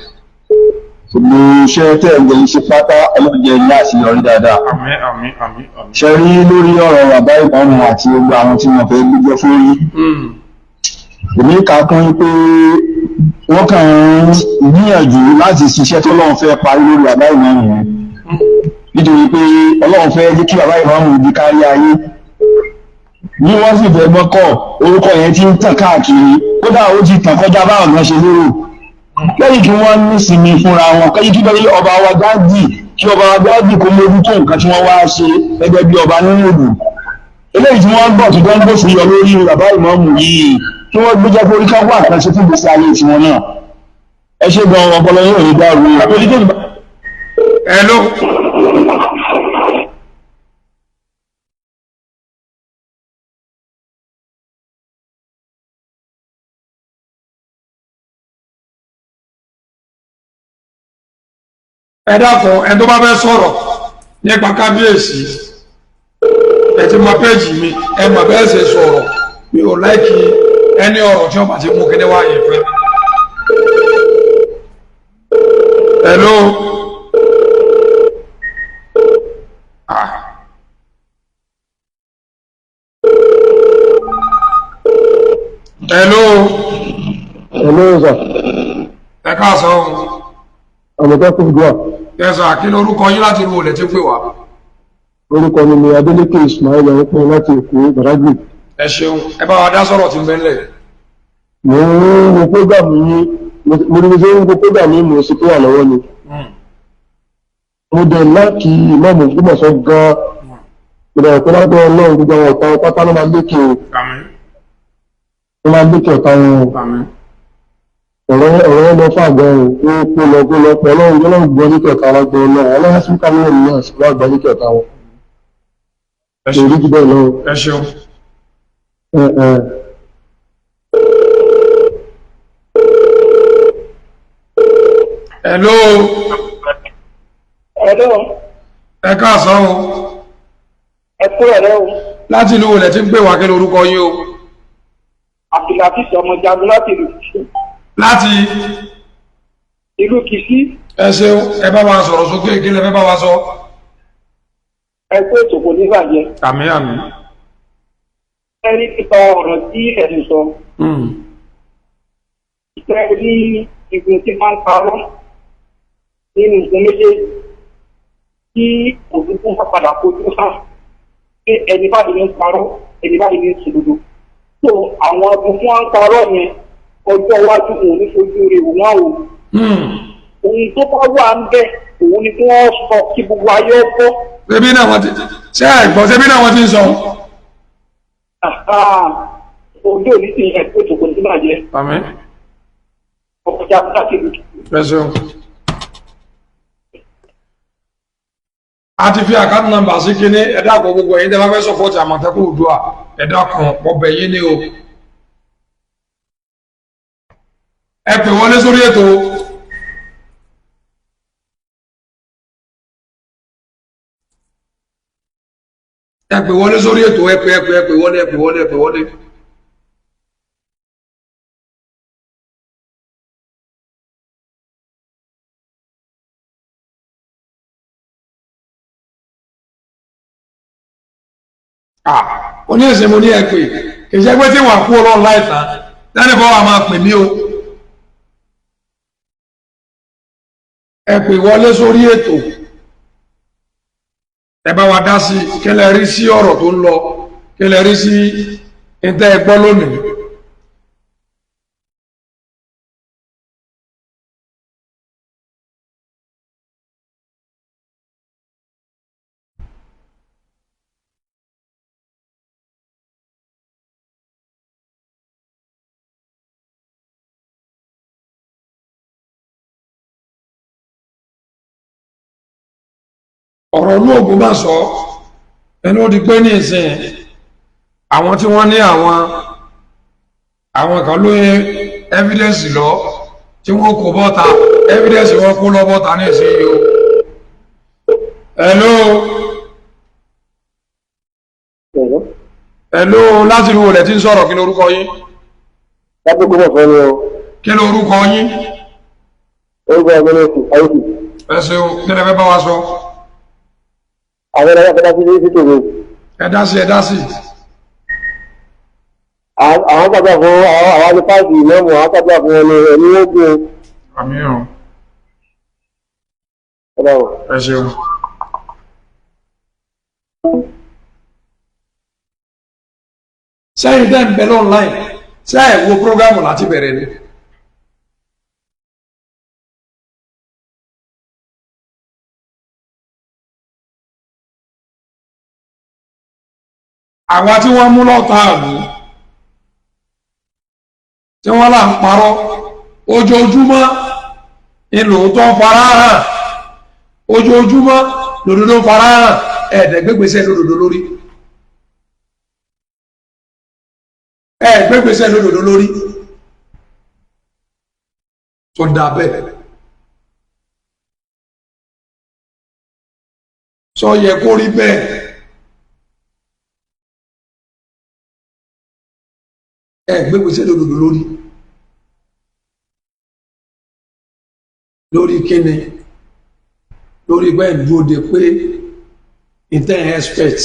Gbogbo iṣẹ́ tẹ̀ ń gbẹ̀yìn ṣe pátá ọlọ́jẹ́ ní àṣeyọrí dáadáa. Àmín àmín àmín àmín. Ṣe rí lórí ọ̀rọ̀ bàbá ìbámu àti gbogbo àwọn tí wọ́n fẹ́ gbígbẹ́ fún yí. Èmi kà kún pé wọ́n kàn ń gbìyànjú láti ṣiṣẹ́ tó lọ́wọ́ fẹ́ parí lórí bàbá ìbámu yẹn. Nítorí pé Ọlọ́run fẹ́ jẹ́ kí bàbá ìbámu di kárí ayé. Ní wọ́n sì fẹ́ gbọ́kọ̀ orúkọ yẹn ti ń tàn káàkiri kódà ó ti tàn kọjá báwọn kan ṣe lérò. Lẹ́yìn kí wọ́n ní sinmi fúnra wọn kẹ́yìn kí bẹ́ẹ̀ ọba wa Gáàdì kí ọba wa Gáàdì kó mójútó nǹkan tí wọ́n wá ṣe gẹ́gẹ́ bí ọba nínú ìlú. Eléyìí tí wọ́n gbọ́ tí wọ́n gbòsì yọ lórí bàbá ìmáàmù yìí kí wọ́n gbé jẹ́ kórí ká wà kan ṣe fún ìgbésí ayé tiwọn náà. Ẹ ṣe gan ọpọlọ yóò ní dàrú. Hello. Ẹ dákun ẹni tó bá fẹ́ sọ̀rọ̀ nípa kábíyèsí ẹ ti mọ péjì mi ẹ mọ̀ bẹ́ẹ̀ ṣe sọ̀rọ̀ mi ò láìkí ẹni ọ̀rọ̀ tí wọ́n bá ti mú kíní wá yẹn fẹ́. Hello. Hello. Hello sir. Ẹ káàsán o. Àmọ̀tẹ́kùn Oòduà. Ẹ̀sà kí lórúkọ yín láti rú olè tí pè wá. Orúkọ mi ni Adélékè Ismail ọ̀pọ̀ láti Èkó Badagry. Ẹ ṣeun ẹ bá wa dá sọ̀rọ̀ tí ń bẹ́ńlẹ̀. Mo ń wo prógámù yín mo ní ṣe ń wo prógámù yín mo sì pé wà lọ́wọ́ ni. Mo dẹ̀ láti ìmọ̀mù Ògbómọ̀ṣọ́ gan-an. Mo dẹ̀ pé lábẹ́ Ọlọ́run gbogbo àwọn ọ̀tá pátá ló máa ń lékè o. Wọ́n máa ń lékè ọ̀tá wọn. Ọ̀rọ̀ yẹn lọ fún àgbọn ó kó lọ pọ̀ Ọlọ́run gbọ́ ní kẹta alágbọ́n náà Ọlọ́run sí káwọn ènìyàn sí wá gbọ́ ní kẹta wọn. Èrí jù bẹ́ẹ̀ lọ. Ẹ ṣeun. Hello. Hello. Ẹ káàsán o. Ẹ kúrò lẹ́wọ̀. Láti ìlú olè tí ń pè wá kí lórúkọ yín o. Àfìlàfí sọmọ jagun láti ìlú Kìsí. Láti Ìlú Kìsí. ẹ ṣeun ẹ bá wa sọ̀rọ̀ sókè kí lẹ fẹ́ bá wa sọ. Ẹ kó ètò kò ní bàjẹ́. Àmín àmín. Ẹ rí nípa ọ̀rọ̀ tí ẹ̀sìn sọ. Ìfẹ́ rí ìgbìn tí máa ń parọ́ nínú ìgbìn méjèèjì tí òfurufú bá padà kojú hàn pé ẹni báyìí ní parọ́ ẹni báyìí ní sòdodo. So àwọn ọdún fún wọn ń parọ́ yẹn ọjọ́ iwájú òun ní fojú rẹ̀ wọ́n wò. Ohun tó bá wà ń bẹ̀ òun ni kí wọ́n sọ kí gbogbo ayé ọgbọ́. Ṣébí náà wọ́n ti ṣé àìgbọ́ ṣébí náà wọ́n ti ń sọ. Ojú òní ti ẹ̀ pé tòkòtò ní bàjẹ́. Àmín. Ọkọ̀já láti ìlú. Ẹ ṣeun. A ti fi àkáǹtì nàmbà sí kíní ẹ dákun gbogbo ẹ̀yin tẹ́ bá fẹ́ sọ́pọ́ọ̀tì Àmọ̀tẹ́kùn Oòduà ẹ dákun ọbẹ̀ yín ni o. Ẹ pè wọlé sórí ètò. Ẹ pè wọlé sórí ètò ẹ pè wọlé. ó ní ẹ̀sìn mo ní ẹ pé kì í ṣe pé tí wọ́n kú ọlọ́run láìsàn lẹ́nu kọ́ wa máa pè mí o ẹ pè wọlé sórí ètò ẹ bá wa dá sí kí lẹ rí sí ọ̀rọ̀ tó ń lọ kí lẹ rí sí ìtẹ́ ẹ gbọ́ lónìí. ọ̀rọ̀ olóògùn bá sọ ẹni ó di pé ní ìsìn àwọn tí wọ́n ní àwọn kan lóye evidence lọ tí wọ́n kó bọ́ta evidence wọ́n kó lọ bọ́ta ní ìsìn yìí o. hello láti ìlú olè tí ń sọ̀rọ̀ kí lórúkọ yín. láti gbọ́dọ̀ fẹ́ ni o. kí lórúkọ yín. orúkọ ẹgbẹ́ ní oṣù ayélujára. ẹ ṣeun kí lè fẹ́ bá wa sọ. àwọn ẹ̀rọ ẹ̀dá sí ní tòun. ẹ dá sí. àwọn gbàgbà fún àwọn alipáàdì mẹ́mù àwọn gbàgbà fún wọn ní ẹni wọ́n gún. àmì ọ̀. ẹ ṣeun. sẹ́yìn tẹ́ ń bẹ online sẹ́yìn wo prógámù láti bẹ̀rẹ̀ ni. àwọn tí wọ́n mú lọ́ta àlú tí wọ́n là ń parọ́ ojoojúmọ́ ìlòótọ́ farahàn ojoojúmọ́ lòdòdó farahàn ẹ̀ẹ́dẹ̀gbẹ́gbẹ́sẹ̀ lòdòdó lórí tó dá bẹ́ẹ̀ sọ yẹ kó rí bẹ́ẹ̀. gbégbèsè lòdòdó lórí kíni lórí pé ìdúró de pé inter expert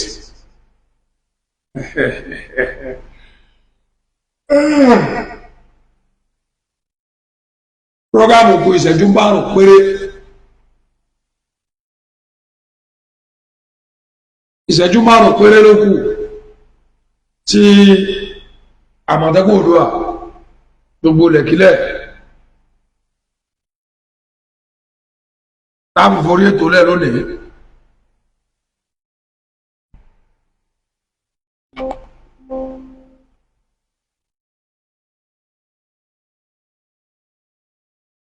programu kù ìṣẹ́jú márùn péré ló kù tí Àmọ̀tẹ́kùn Oòduà gbogbo lẹ̀kílẹ̀ táàbù forí ètò lẹ̀ lónìí.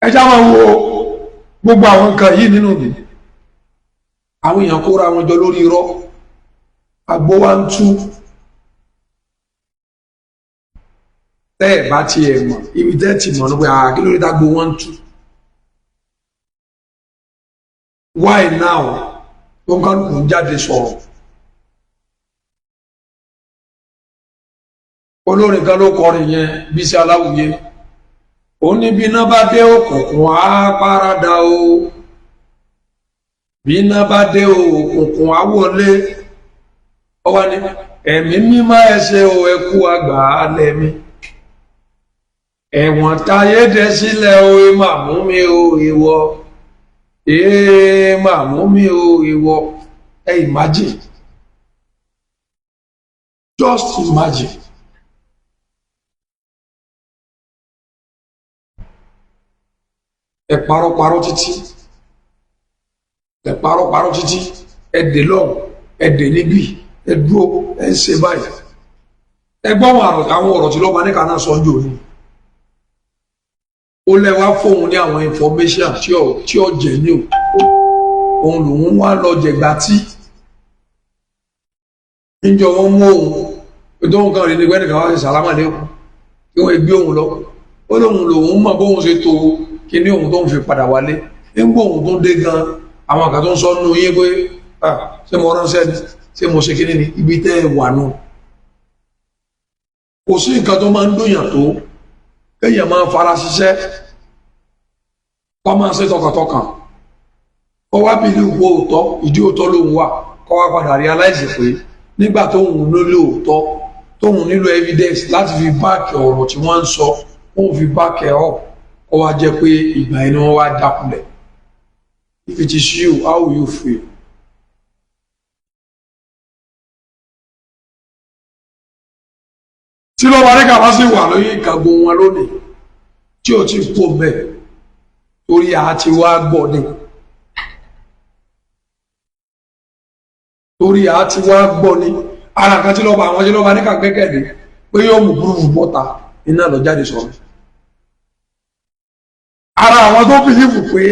ẹjá máa wo gbogbo àwọn nǹkan yìí nínú mi àwọn èèyàn kóra wọn jọ lórí irọ́ àgbo wa ń tú. tẹ́ ẹ̀ bá tiẹ̀ mọ̀ ibi tẹ́ ti mọ̀ ní pé kí ló dé dágbo wọ́n ń tú. why now tó ń kálukú ń jáde sọ̀rọ̀. olórin kan ló kọrin yẹn Bísí Aláwìyé ó ní bí iná bá dé òkùnkùn á paradà o bí iná bá dé òkùnkùn á wọlé ó wá ní ẹ̀mí mímọ́ ẹ ṣé o ẹ kú àgbà alẹ́ mi. ẹ̀wọ̀n táyé dẹ sílẹ̀ o ẹ máa mú mi o ìwọ ẹ máa mú mi o ìwọ ẹ imagine just imagine ẹ parọ́ títí ẹ dè lọ́hùn ẹ dè níbí ẹ dúró ẹ ń ṣe báyìí ẹ gbọ́ àwọn ọ̀rọ̀ tí lọ́ba ní kaná sọ́njò ni. ó lẹ́wà fóun ní àwọn information tí ó jẹ́ ní òun lòun wá lọ jẹ̀gbá tí níjọ wọn mú òun ètò òun kan rí ní gbẹ́nìkan wá sí sàlámà lẹ́kùn tí wọ́n gbé òun lọ ó lóun lòun mọ̀ bóun ṣe tó kí ní òun tó ń fi padà wálé ń gbọ́ òun tó dé gan àwọn àkà tó ń sọ nínú yín pé ṣé mo ránṣẹ́ ni ṣé mo ṣe kíní ni ibi tẹ́ ẹ wà nù kò sí nǹkan tó máa ń dùnyàn tó kéèyàn máa fara ṣiṣẹ́ kọ́ máa ṣe tọkàntọkàn kọ́ wá bí ìlú òótọ́ ìdí òótọ́ lòun wà kọ́ wá padà realize pé nígbà tóun ló lóòótọ́ tóun nílò evidence láti fi báàkì ọ̀rọ̀ tí wọ́n ń sọ wọ́n fi báàkì ẹ̀ ọ́ kó wá jẹ́ pé ìgbà yẹn ni wọ́n wá dákulẹ̀. If it is you, how will you feel? tí ló wà ní kàbá sí wà lóyún ìkàgbọ́ wọn lónìí tí ò tí kó bẹ́ẹ̀ torí àti wá gbọ́ ni torí àti wá gbọ́ ni ara kan tí lọ́ba àwọn tí lọ́ba ní kàgbẹ́kẹ̀lé pé yóò mú burúkú bọ́ta iná lọ jáde sọ̀rọ̀ ara àwọn tó bìlífù pé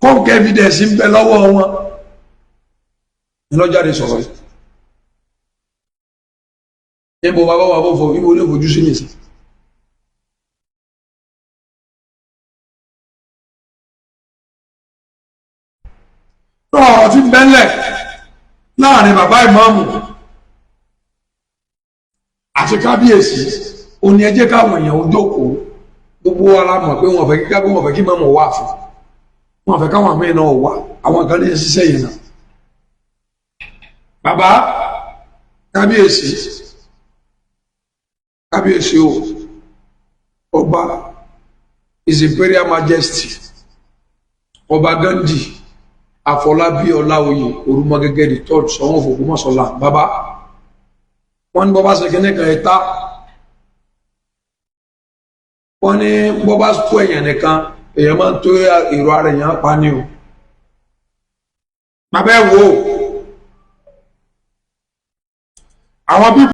kọ́ńkẹ́ evidence ń bẹ lọ́wọ́ wọn iná jáde sọ̀rọ̀ yìí. Níbo bàbá wà bọ́ fọ ibo ní ojú sí nìsí. Tó ọ̀rọ̀ tí bẹ́lẹ̀ láàrin bàbá ìmáàmù àti kábíyèsí ó ní ẹ jẹ́ káwọn èèyàn ó jókòó gbogbo wa la mọ̀ pé wọ́n fẹ́ kí máàmù wà fún wọ́n fẹ́ káwọn àmì náà wà àwọn kan ní ṣiṣẹ́ yìí náà. Bàbá kábíyèsí o ọba his imperial majesty ọba Gandhi Afọlábí Ọláoyè Orúmọgẹ́gẹ́ the third Ṣọ̀ún of Ògbómọ̀ṣọ́lá bàbá wọ́n ní bọ́bá ṣẹkẹ́ni kan ẹ̀ta wọ́n ní bọ́bá kó èèyàn nìkan èèyàn máa ń tó èrò ara èèyàn pa ni o bàbá ẹ̀ wò àwọn bí.